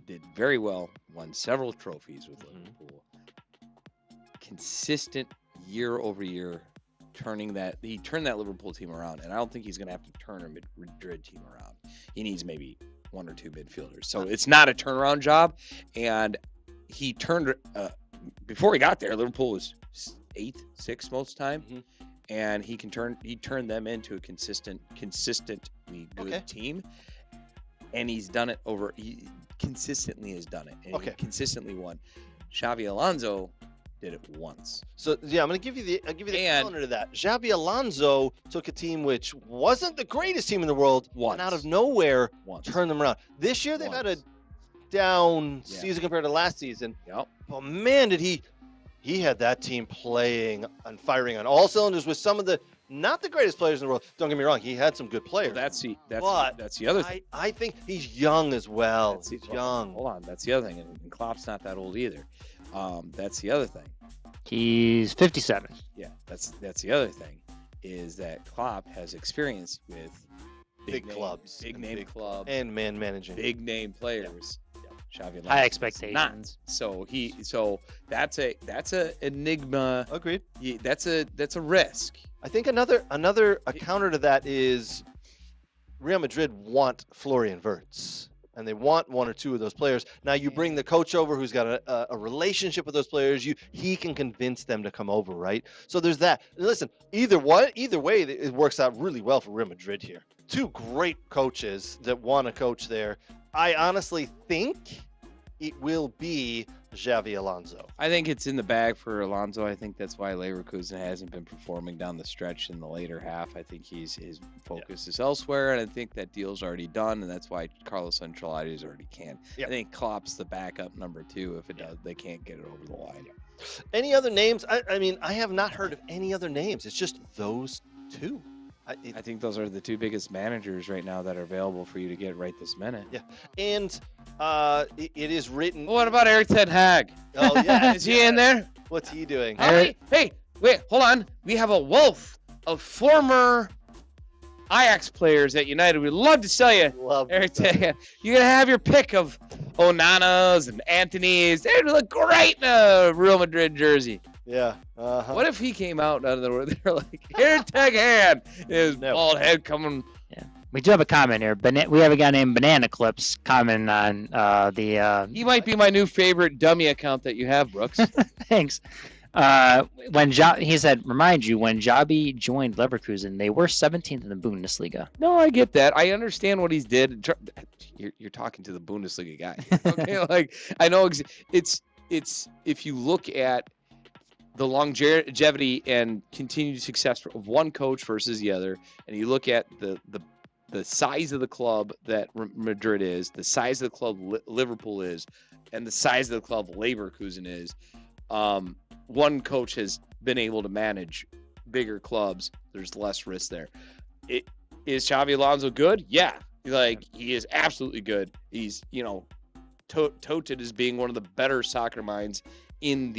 did very well, won several trophies with Liverpool. Consistent year over year, he turned that Liverpool team around, and I don't think he's going to have to turn a Madrid team around. He needs maybe 1 or 2 midfielders. So it's not a turnaround job, and he turned before he got there, Liverpool was 8th, 6th most time, and he turned them into a consistently good team, and he's done it he consistently has done it, and he consistently won. Xavi Alonso did it once. So yeah, I'm gonna give you the counter to that. Xabi Alonso took a team which wasn't the greatest team in the world, and out of nowhere turned them around. This year they've had a down season compared to last season. Yep. But man, did he had that team playing and firing on all cylinders with some of the not the greatest players in the world. Don't get me wrong, he had some good players. Well, that's the other thing. I think he's young as well. He's young. Hold on, that's the other thing. And Klopp's not that old either. That's the other thing. He's 57. Yeah, that's the other thing, is that Klopp has experience with big clubs, big name clubs, and man managing big name players. Xavi Alonso high expectations. So that's a enigma. Agreed. That's a risk. I think another a counter to that is Real Madrid want Florian Wirtz, and they want 1 or 2 of those players. Now you bring the coach over who's got a relationship with those players. He can convince them to come over, right? So there's that. Listen, either way, it works out really well for Real Madrid here. 2 great coaches that want to coach there. I honestly think it will be Xavi Alonso. I think it's in the bag for Alonso. I think that's why Leverkusen hasn't been performing down the stretch in the later half. I think his focus is elsewhere, and I think that deal's already done, and that's why Carlos Ancelotti is already canned. I think Klopp's the backup number 2. If it does, they can't get it over the line. Any other names? I mean, I have not heard of any other names. It's just those 2. I think those are the 2 biggest managers right now that are available for you to get right this minute. Yeah, and it is written. What about Erik ten Hag? Oh yeah, is he in there? What's he doing? Hey, wait, hold on. We have a wealth of former Ajax players at United. We'd love to sell you, Erik ten Hag. You're gonna have your pick of Onanas and Antonys. They look great in a Real Madrid jersey. Yeah. What if he came out out of the world? They're like, Erik ten Hag, his bald head coming. Yeah. We do have a comment here. We have a guy named Banana Clips commenting on the. He might be my new favorite dummy account that you have, Brooks. Thanks. He said, remind you, when Xabi joined Leverkusen, they were 17th in the Bundesliga. No, I get that. I understand what he's did. You're talking to the Bundesliga guy. Okay, like I know it's if you look at the longevity and continued success of one coach versus the other, and you look at the size of the club that Madrid is, the size of the club Liverpool is, and the size of the club Leverkusen is, one coach has been able to manage bigger clubs. There's less risk there. Is Xavi Alonso good? Yeah. Like, he is absolutely good. He's, touted as being one of the better soccer minds in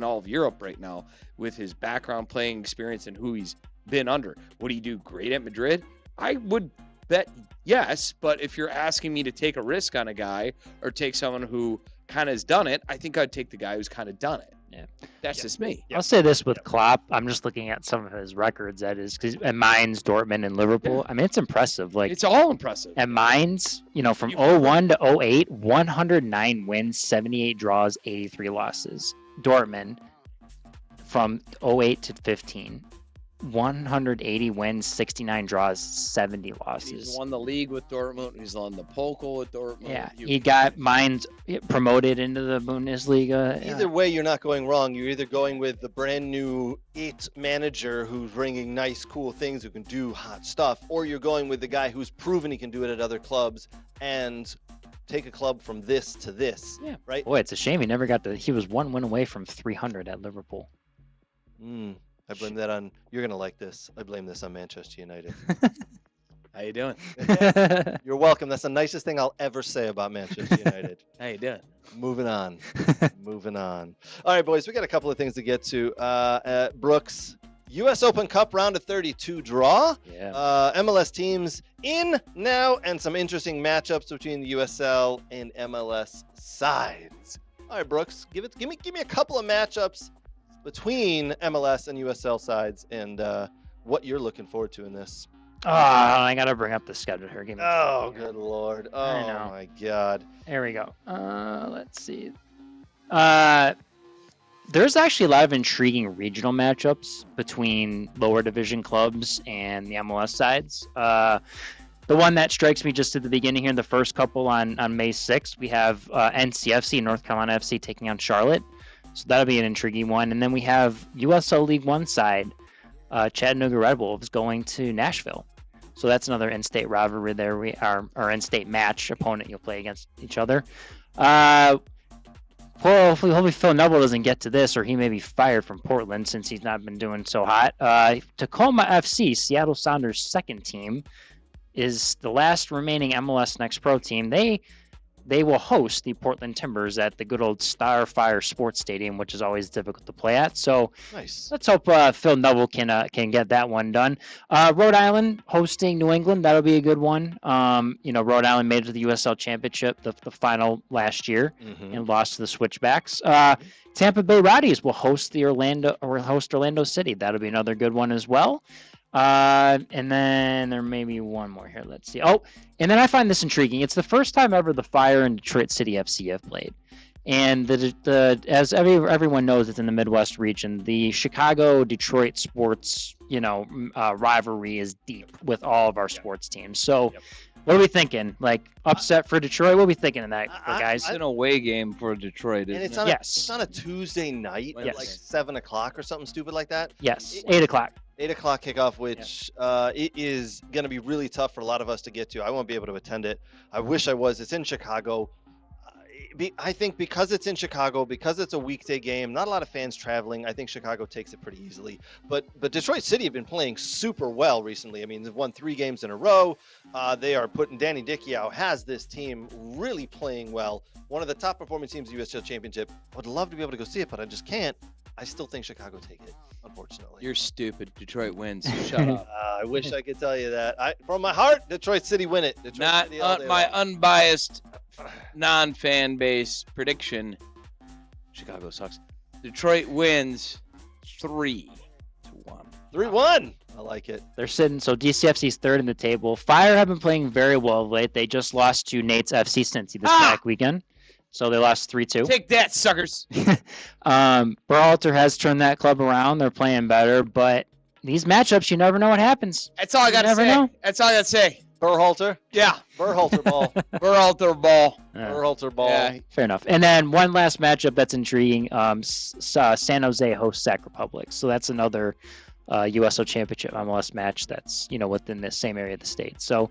all of Europe right now, with his background, playing experience, and who he's been under. Would he do great at Madrid? I would bet yes, but if you're asking me to take a risk on a guy or take someone who kind of has done it, I think I'd take the guy who's kind of done it. Yeah. That's just me. I'll say this with Klopp. I'm just looking at some of his records. That is, and Mainz, Dortmund, and Liverpool. I mean, it's impressive. Like It's all impressive. at Mainz, from 01 to 08, 109 wins, 78 draws, 83 losses. Dortmund, from 08 to 15, 180 wins, 69 draws, 70 losses. He's won the league with Dortmund. He's won the Pokal with Dortmund. Yeah, he got Mainz promoted into the Bundesliga. Either way, you're not going wrong. You're either going with the brand new manager who's bringing nice, cool things, who can do hot stuff, or you're going with the guy who's proven he can do it at other clubs and take a club from this to this. Yeah, right. Boy, it's a shame he never got he was 1 win away from 300 at Liverpool. I blame that on. You're gonna like this. I blame this on Manchester United. How you doing? You're welcome. That's the nicest thing I'll ever say about Manchester United. How you doing? Moving on. Moving on. All right, boys. We got a couple of things to get to. Brooks, U.S. Open Cup round of 32 draw. Yeah. MLS teams in now, and some interesting matchups between the USL and MLS sides. All right, Brooks. Give me a couple of matchups between MLS and USL sides, and what you're looking forward to in this. Oh, I gotta bring up the schedule here. Give me Good Lord. Oh, my God. There we go. Let's see. There's actually a lot of intriguing regional matchups between lower division clubs and the MLS sides. The one that strikes me just at the beginning here, the first couple on May 6th, we have NCFC, North Carolina FC, taking on Charlotte. So that'll be an intriguing one. And then we have USL League One side, Chattanooga Red Wolves, going to Nashville. So that's another in-state rivalry there. Our in-state match opponent you'll play against each other. Hopefully Phil Neville doesn't get to this, or he may be fired from Portland since he's not been doing so hot. Tacoma FC, Seattle Sounders' second team, is the last remaining MLS Next Pro team. They will host the Portland Timbers at the good old Starfire Sports Stadium, which is always difficult to play at. So nice. Let's hope Phil Neville can get that one done. Rhode Island hosting New England. That'll be a good one. Rhode Island made it to the USL Championship, the final last year, and lost to the Switchbacks. Tampa Bay Rowdies will host Orlando City. That'll be another good one as well. And then there may be one more here. Let's see. Oh, and then I find this intriguing. It's the first time ever the Fire and Detroit City FC have played. And as everyone knows, it's in the Midwest region. The Chicago-Detroit sports, rivalry is deep with all of our sports teams. So what are we thinking? Like upset for Detroit? What are we thinking in that, guys? It's an away game for Detroit. And it's on a Tuesday night at like 7 o'clock or something stupid like that. Yes, 8 o'clock. 8 o'clock kickoff, which it is going to be really tough for a lot of us to get to. I won't be able to attend it. I wish I was. It's in Chicago. I think because it's in Chicago, because it's a weekday game, not a lot of fans traveling, I think Chicago takes it pretty easily. But Detroit City have been playing super well recently. I mean, they've won 3 games in a row. They are putting Danny Dichio has this team really playing well. One of the top performing teams in the USL Championship. I would love to be able to go see it, but I just can't. I still think Chicago take it, unfortunately. You're stupid. Detroit wins. Shut up. I wish I could tell you that. From my heart, Detroit City win it. Not my unbiased, non-fan base prediction. Chicago sucks. Detroit wins 3-1. 3-1. I like it. They're sitting. So DCFC's third in the table. Fire have been playing very well of late. They just lost to Nate's FC Cincy this past weekend. So they lost 3-2. Take that, suckers. Berhalter has turned that club around. They're playing better, but these matchups, you never know what happens. That's all I got to say. Know. That's all I got to say. Berhalter? Yeah. Berhalter ball. Berhalter ball. Berhalter ball. Yeah, fair enough. And then one last matchup that's intriguing. San Jose hosts Sac Republic. So that's another USL Championship MLS match that's, within the same area of the state. So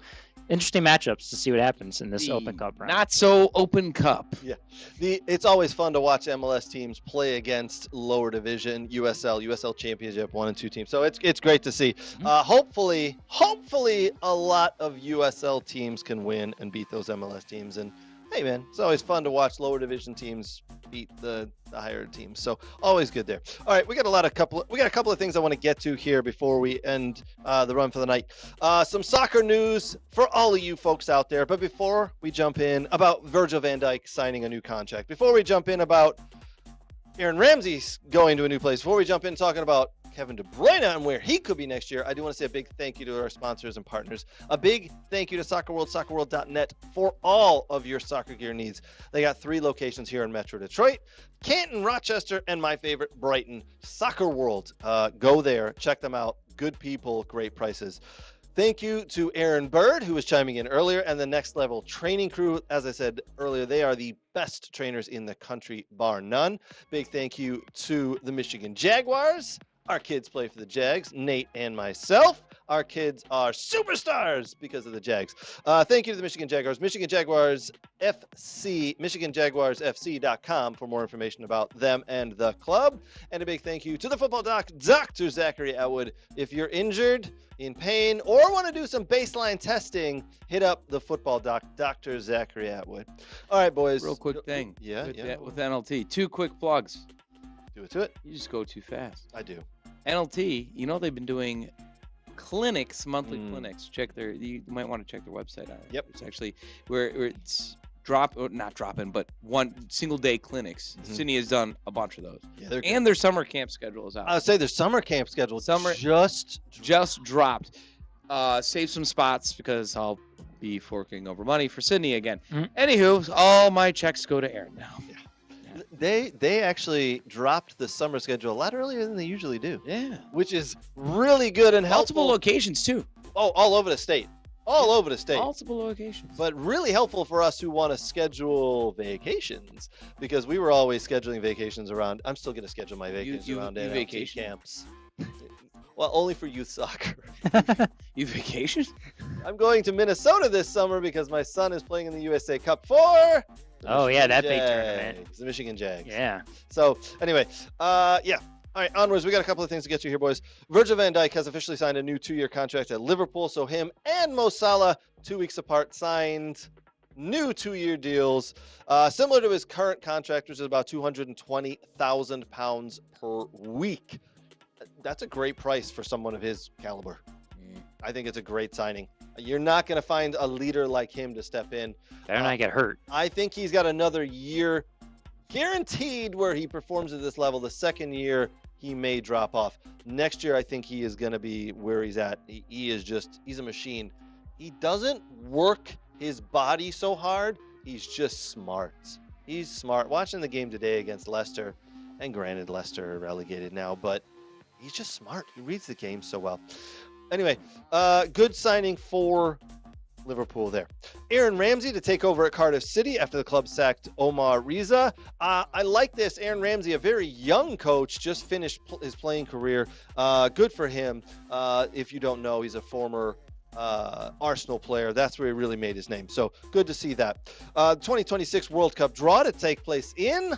interesting matchups to see what happens in this Open Cup round. Not so Open Cup. Yeah. It's always fun to watch MLS teams play against lower division USL Championship 1 and 2 teams. So it's great to see. Hopefully a lot of USL teams can win and beat those MLS teams. And hey man, it's always fun to watch lower division teams beat the higher teams. So always good there. All right, we got a couple of things I want to get to here before we end the run for the night. Some soccer news for all of you folks out there. But before we jump in about Virgil van Dijk signing a new contract, before we jump in about Aaron Ramsey going to a new place, before we jump in talking about Kevin De Bruyne and where he could be next year, I do want to say a big thank you to our sponsors and partners. A big thank you to Soccer World, soccerworld.net for all of your soccer gear needs. They got 3 locations here in Metro Detroit, Canton, Rochester, and my favorite, Brighton. Soccer World. Go there. Check them out. Good people, great prices. Thank you to Aaron Bird, who was chiming in earlier, and the Next Level Training Crew. As I said earlier, they are the best trainers in the country, bar none. Big thank you to the Michigan Jaguars. Our kids play for the Jags, Nate and myself. Our kids are superstars because of the Jags. Thank you to the Michigan Jaguars. Michigan Jaguars FC, MichiganJaguarsFC.com for more information about them and the club. And a big thank you to the football doc, Dr. Zachary Atwood. If you're injured, in pain, or want to do some baseline testing, hit up the football doc, Dr. Zachary Atwood. All right, boys. Real quick thing. Yeah. With NLT, 2 quick plugs. Do it to it. You just go too fast. I do. NLT, they've been doing clinics, monthly clinics. You might want to check their website out. Yep. It's actually where it's not dropping, but one single day clinics. Sydney has done a bunch of those. Yeah, and their summer camp schedule is out. I would say their summer camp schedule just dropped. Save some spots because I'll be forking over money for Sydney again. Anywho, all my checks go to Aaron now. Yeah. They actually dropped the summer schedule a lot earlier than they usually do. Yeah. Which is really good and helpful. Multiple locations too. Oh, all over the state. All over the state. Multiple locations. But really helpful for us who want to schedule vacations, because we were always scheduling vacations around. I'm still going to schedule my vacations around NLT camps. Well, only for youth soccer. You vacation? I'm going to Minnesota this summer because my son is playing in the USA Cup for that big tournament. The Michigan Jags. Yeah. So anyway, yeah. All right, onwards. We got a couple of things to get to here, boys. Virgil van Dijk has officially signed a new 2-year contract at Liverpool. So him and Mo Salah, 2 weeks apart, signed new 2-year deals, similar to his current contract, which is about £220,000 per week. That's a great price for someone of his caliber. I think it's a great signing. You're not going to find a leader like him to step in. Better not get hurt. I think he's got another year guaranteed where he performs at this level. The second year, he may drop off. Next year, I think he is going to be where he's at. He's a machine. He doesn't work his body so hard. He's just smart. He's smart. Watching the game today against Leicester, and granted, Leicester are relegated now, but he's just smart. He reads the game so well. Anyway, good signing for Liverpool there. Aaron Ramsey to take over at Cardiff City after the club sacked Omar Riza. I like this. Aaron Ramsey, a very young coach, just finished his playing career. Good for him. If you don't know, he's a former Arsenal player. That's where he really made his name. So good to see that. 2026 World Cup draw to take place in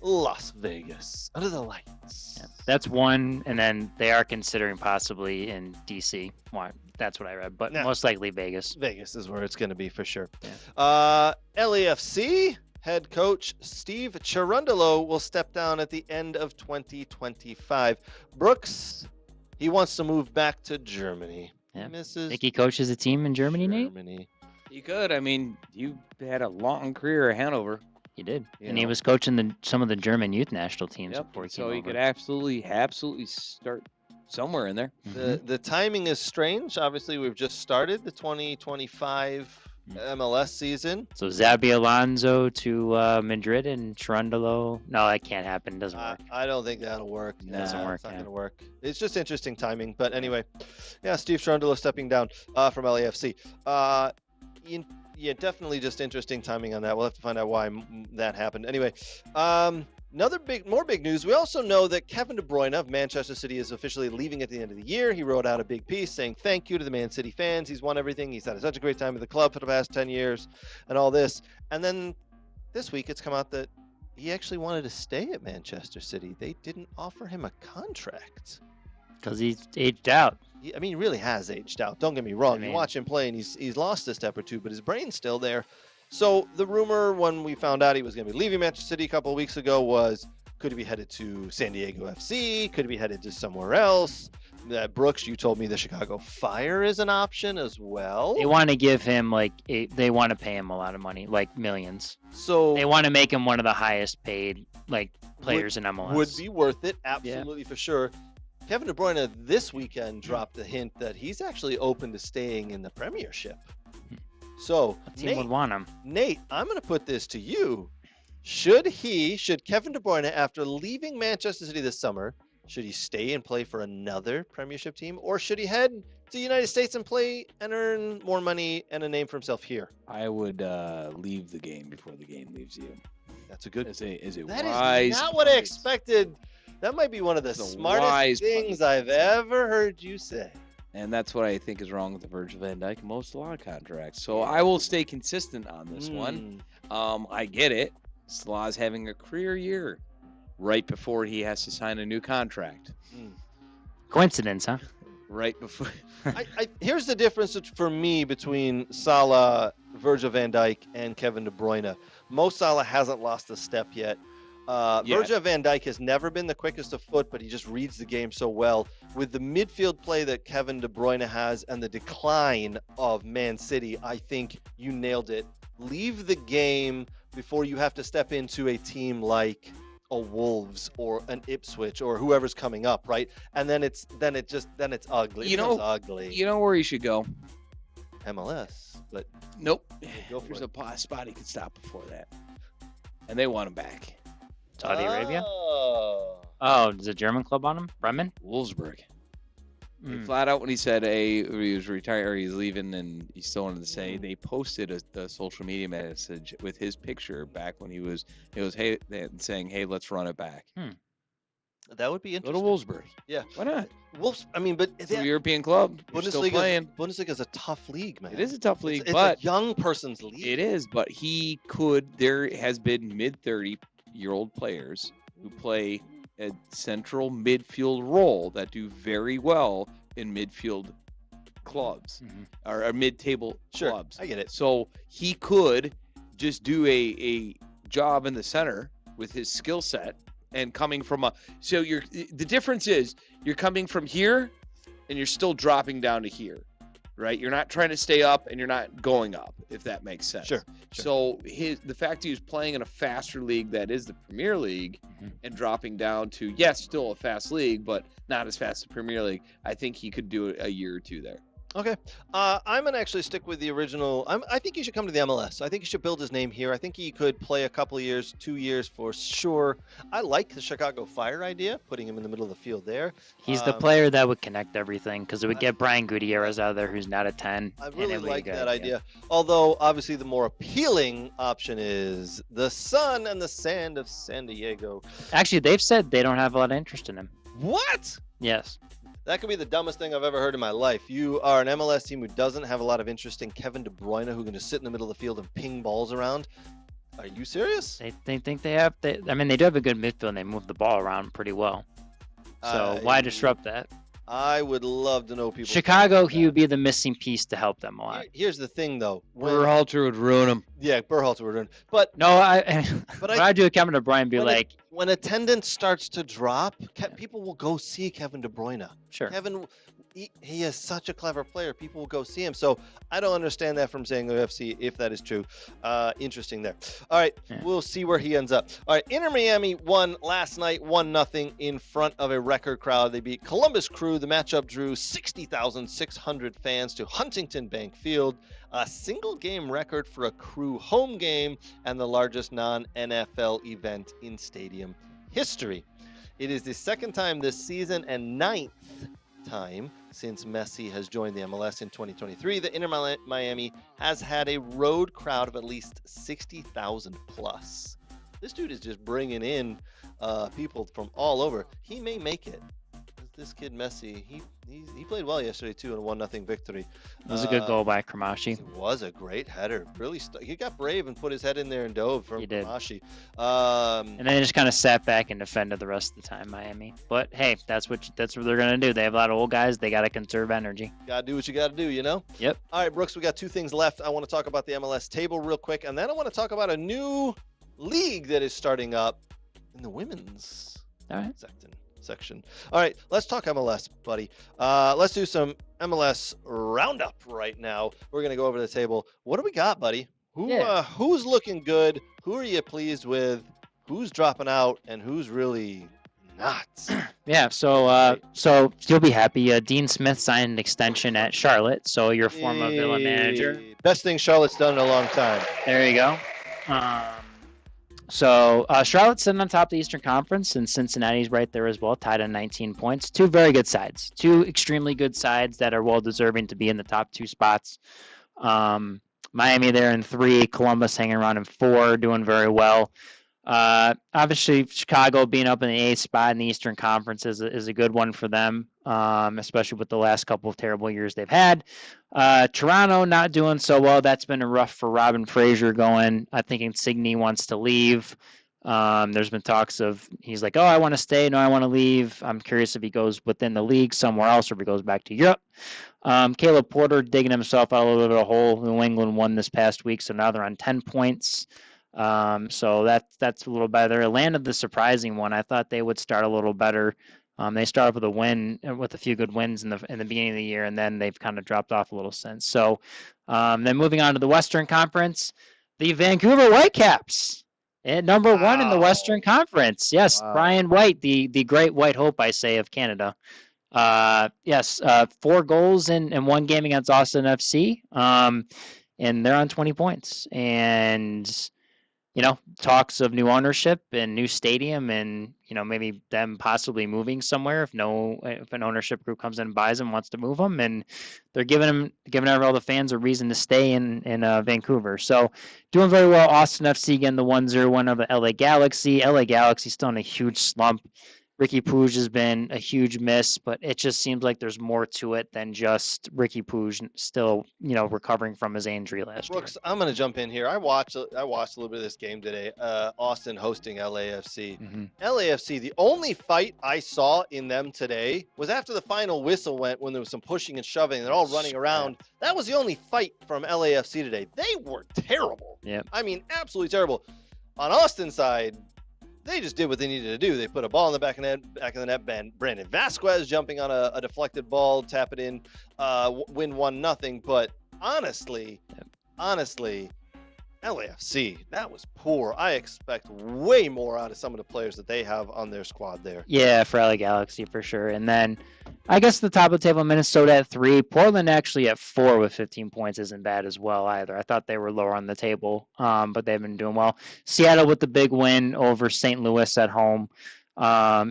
Las Vegas under the lights. Yeah, that's one, and then they are considering possibly in DC. Well, that's what I read, but most likely Vegas. Vegas is where it's going to be for sure. Yeah. LAFC head coach Steve Cherundolo will step down at the end of 2025. Brooks, he wants to move back to Germany. Yeah. Think he coaches a team in Germany, Nate? You could. I mean, you had a long career at Hanover. He did, and he was coaching some of the German youth national teams. Yep. Before he so came he over. Could absolutely start somewhere in there. The timing is strange. Obviously, we've just started the 2025 MLS season. So Xabi Alonso to Madrid and Cherundolo. No, that can't happen. Doesn't work. I don't think that'll work. It doesn't work. It's not going to work. It's just interesting timing. But anyway, yeah, Steve Cherundolo stepping down from LAFC. Yeah, definitely just interesting timing on that. We'll have to find out why that happened. Anyway, more big news. We also know that Kevin De Bruyne of Manchester City is officially leaving at the end of the year. He wrote out a big piece saying thank you to the Man City fans. He's won everything. He's had such a great time at the club for the past 10 years and all this. And then this week it's come out that he actually wanted to stay at Manchester City. They didn't offer him a contract. Because he's aged out. I mean, he really has aged out. Don't get me wrong. You watch him play, and he's lost a step or two, but his brain's still there. So the rumor when we found out he was going to be leaving Manchester City a couple of weeks ago was, could he be headed to San Diego FC? Could he be headed to somewhere else? Brooks, you told me the Chicago Fire is an option as well. They want to give him they want to pay him a lot of money, like millions. So they want to make him one of the highest paid players in MLS. Would be worth it, absolutely, for sure. Kevin De Bruyne this weekend dropped the hint that he's actually open to staying in the Premiership. So a team would want him. Nate, I'm going to put this to you. Should Kevin De Bruyne, after leaving Manchester City this summer, should he stay and play for another Premiership team, or should he head to the United States and play and earn more money and a name for himself here? I would leave the game before the game leaves you. That's a good. Is a that wise is not what I expected. That might be one of the smartest things I've ever heard you say. And that's what I think is wrong with the Virgil van Dijk and most Salah contracts. So I will stay consistent on this one. I get it. Salah's having a career year right before he has to sign a new contract. Coincidence, huh? Right before. Here's the difference for me between Salah, Virgil van Dijk, and Kevin De Bruyne. Mo Salah hasn't lost a step yet. Virgil van Dijk has never been the quickest of foot, but he just reads the game so well. With the midfield play that Kevin De Bruyne has and the decline of Man City, I think you nailed it. Leave the game before you have to step into a team like a Wolves or an Ipswich or whoever's coming up, right? And then it's ugly. Ugly. You know where he should go? MLS, but nope. There's a spot he could stop before that, and they want him back. Saudi Arabia. Oh, does a German club on him? Bremen? Wolfsburg. He flat out when he said he was retired or he's leaving and he still wanted to say, they posted a social media message with his picture back when he was saying, hey, let's run it back. That would be interesting. Go to Wolfsburg. Yeah. Why not? Wolves. I mean, but it's a European club. Bundesliga is a tough league, man. It is a tough league, it's but a young person's league. It is, but there has been mid-30-year-old players who play a central midfield role that do very well in midfield clubs or mid-table clubs. I get it. So he could just do a job in the center with his skill set and coming from the difference is you're coming from here and you're still dropping down to here, right? You're not trying to stay up and you're not going up, if that makes sense. Sure. So the fact he was playing in a faster league that is the Premier League and dropping down to, yes, still a fast league, but not as fast as the Premier League, I think he could do a year or two there. Okay. I'm going to actually stick with the original. I think he should come to the MLS. I think he should build his name here. I think he could play a couple of years, 2 years for sure. I like the Chicago Fire idea, putting him in the middle of the field there. He's the player that would connect everything because it would get Brian Gutierrez out of there, who's not a 10. I really like that idea. Although, obviously, the more appealing option is the sun and the sand of San Diego. Actually, they've said they don't have a lot of interest in him. What? Yes. That could be the dumbest thing I've ever heard in my life. You are an MLS team who doesn't have a lot of interest in Kevin De Bruyne, who can just sit in the middle of the field and ping balls around. Are you serious? They think they have. They do have a good midfield and they move the ball around pretty well. So why disrupt that? I would love to know people. Chicago, he would be the missing piece to help them a lot. Here's the thing, though. Berhalter would ruin him. Yeah, Berhalter would ruin. But no, I do a Kevin De Bruyne be like, when attendance starts to drop, people will go see Kevin De Bruyne. Sure. Kevin, he is such a clever player. People will go see him. So I don't understand that from saying UFC, if that is true. Interesting there. All right, We'll see where he ends up. All right, Inter Miami won last night, 1-0 in front of a record crowd. They beat Columbus Crew. The matchup drew 60,600 fans to Huntington Bank Field, a single game record for a Crew home game and the largest non-NFL event in stadium history. It is the second time this season and ninth time since Messi has joined the MLS in 2023 that Inter Miami has had a road crowd of at least 60,000 plus. This dude is just bringing in people from all over. He may make it. this kid Messi, he played well yesterday too in a 1-0 victory. It was a good goal by Kramashi. It was a great header. Really, he got brave and put his head in there and dove from Kramashi. And then they just kind of sat back and defended the rest of the time, Miami. But hey, that's what they're gonna do. They have a lot of old guys. They gotta conserve energy. Gotta do what you gotta do, you know. Yep. All right, Brooks, we got 2 things left. I want to talk about the MLS table real quick, and then I want to talk about a new league that is starting up in the women's section. All right, let's talk MLS, buddy. Let's do some MLS roundup right now. We're gonna go over the table. What do we got, buddy? Who's looking good? Who are you pleased with? Who's dropping out, and who's really not? Yeah, so you'll be happy. Dean Smith signed an extension at Charlotte, so your former Villa manager. Best thing Charlotte's done in a long time. There you go. So Charlotte's sitting on top of the Eastern Conference, and Cincinnati's right there as well, tied on 19 points. 2 very good sides. 2 extremely good sides that are well-deserving to be in the top 2 spots. Miami there in 3, Columbus hanging around in 4, doing very well. Obviously, Chicago being up in the 8th spot in the Eastern Conference is a good one for them, especially with the last couple of terrible years they've had. Toronto not doing so well. That's been rough for Robin Fraser going. I think Insigne wants to leave. There's been talks of he's like, oh, I want to stay. No, I want to leave. I'm curious if he goes within the league somewhere else or if he goes back to Europe. Caleb Porter digging himself out a little bit of a hole. New England won this past week, so now they're on 10 points. So that's a little better. Atlanta, the surprising one. I thought they would start a little better. They started with a win, with a few good wins in the beginning of the year, and then they've kind of dropped off a little since. So then moving on to the Western Conference, the Vancouver Whitecaps at number 1 in the Western Conference. Yes, Brian White, the great white hope, I say, of Canada. 4 goals in 1 game against Austin FC, and they're on 20 points. And talks of new ownership and new stadium and, maybe them possibly moving somewhere if an ownership group comes in and buys them, wants to move them. And they're giving all the fans a reason to stay in Vancouver. So doing very well. Austin FC getting the 1-0 of the LA Galaxy. LA Galaxy still in a huge slump. Ricky Puig has been a huge miss, but it just seems like there's more to it than just Ricky Puig still, recovering from his injury last year. Brooks, I'm going to jump in here. I watched a little bit of this game today. Austin hosting LAFC. Mm-hmm. LAFC, the only fight I saw in them today was after the final whistle went when there was some pushing and shoving. And they're all running around. That was the only fight from LAFC today. They were terrible. Yeah. I mean, absolutely terrible. On Austin's side, they just did what they needed to do. They put a ball in the back of the net. Brandon Vasquez jumping on a deflected ball, tap it in, win 1-0. But honestly, LAFC, that was poor. I expect way more out of some of the players that they have on their squad there. Yeah, for LA Galaxy for sure. And then I guess the top of the table, Minnesota at 3. Portland actually at 4 with 15 points isn't bad as well either. I thought they were lower on the table, but they've been doing well. Seattle with the big win over St. Louis at home.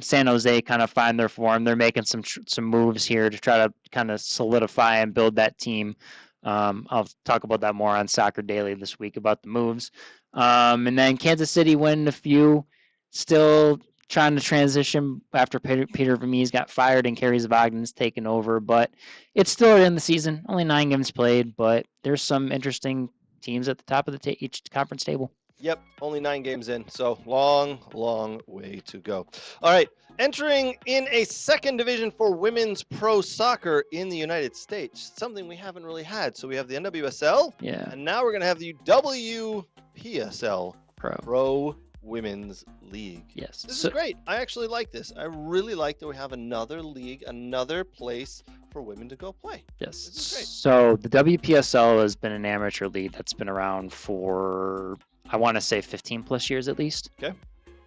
San Jose kind of find their form. They're making some moves here to try to kind of solidify and build that team. I'll talk about that more on Soccer Daily this week about the moves. And then Kansas City winning a few, still trying to transition after Peter Vermees got fired and Kerry Zvagnin's taken over, but it's still in the season. Only 9 games played, but there's some interesting teams at the top of each conference table. Yep, only 9 games in, so long way to go. All right, entering in a 2nd division for women's pro soccer in the United States, something we haven't really had. So we have the NWSL, and now we're going to have the WPSL Pro Women's League. Yes. This is great. I actually like this. I really like that we have another league, another place for women to go play. Yes. This is great. So the WPSL has been an amateur league that's been around for, I want to say 15 plus years at least. Okay.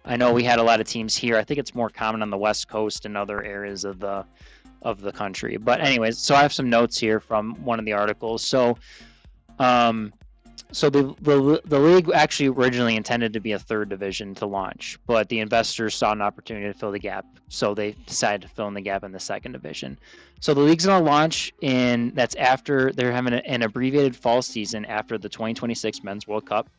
I know we had a lot of teams here. I think it's more common on the West Coast and other areas of the country. But anyways, so I have some notes here from one of the articles. So the league actually originally intended to be a 3rd division to launch, but the investors saw an opportunity to fill the gap, so they decided to fill in the gap in the 2nd division. So the league's going to launch that's after they're having an abbreviated fall season after the 2026 Men's World Cup,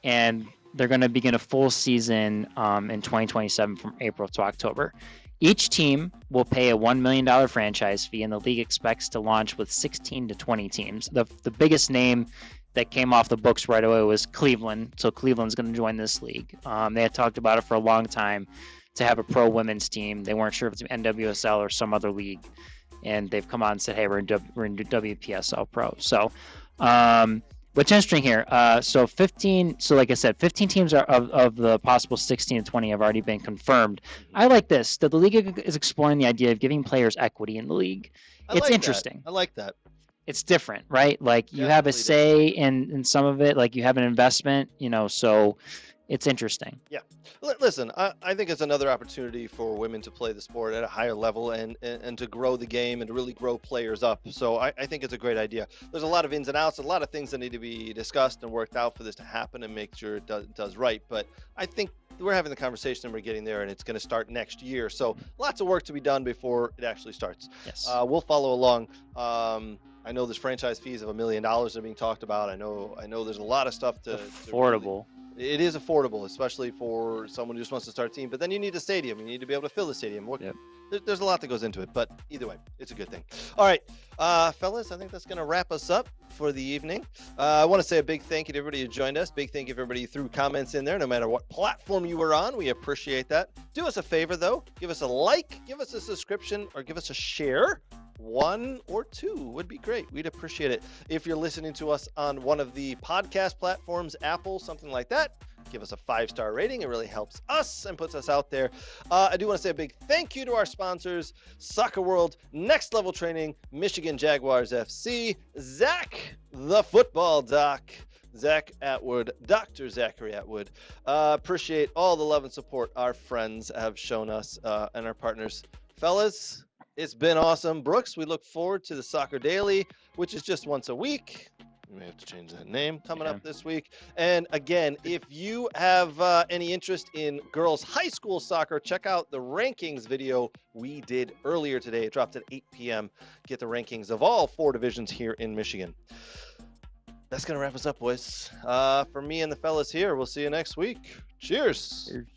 and they're going to begin a full season in 2027 from April to October. Each team will pay a $1 million franchise fee, and the league expects to launch with 16 to 20 teams. The biggest name that came off the books right away was Cleveland, so Cleveland's going to join this league. They had talked about it for a long time to have a pro women's team. They weren't sure if it's NWSL or some other league, and they've come on and said, hey, we're in WPSL Pro. So what's interesting here, so like I said, 15 teams are of the possible 16 and 20 have already been confirmed. I like this, that the league is exploring the idea of giving players equity in the league. It's interesting. I like that. It's different, right? Like you have a say in some of it, like you have an investment, so it's interesting. Yeah. Listen, I think it's another opportunity for women to play the sport at a higher level and to grow the game and to really grow players up. So I think it's a great idea. There's a lot of ins and outs, a lot of things that need to be discussed and worked out for this to happen and make sure it does right. But I think we're having the conversation and we're getting there, and it's going to start next year. So lots of work to be done before it actually starts. Yes. We'll follow along. I know there's franchise fees of $1 million that are being talked about. I know there's a lot of stuff to affordable. It is affordable, especially for someone who just wants to start a team. But then you need a stadium. You need to be able to fill the stadium. There's a lot that goes into it. But either way, it's a good thing. All right, fellas, I think that's going to wrap us up for the evening. I want to say a big thank you to everybody who joined us. Big thank you to everybody who threw comments in there, no matter what platform you were on. We appreciate that. Do us a favor, though. Give us a like, give us a subscription, or give us a share. 1 or 2 would be great. We'd appreciate it. If you're listening to us on one of the podcast platforms, Apple, something like that, give us a 5-star rating. It really helps us and puts us out there. I do want to say a big thank you to our sponsors, Soccer World, Next Level Training, Michigan Jaguars FC, Zach, the Football Doc, Zach Atwood, Dr. Zachary Atwood. Appreciate all the love and support our friends have shown us and our partners. Fellas, it's been awesome. Brooks, we look forward to the Soccer Daily, which is just once a week. We may have to change that name coming up this week. And again, if you have any interest in girls high school soccer, check out the rankings video we did earlier today. It dropped at 8 p.m. Get the rankings of all 4 divisions here in Michigan. That's going to wrap us up, boys. For me and the fellas here, we'll see you next week. Cheers. Cheers.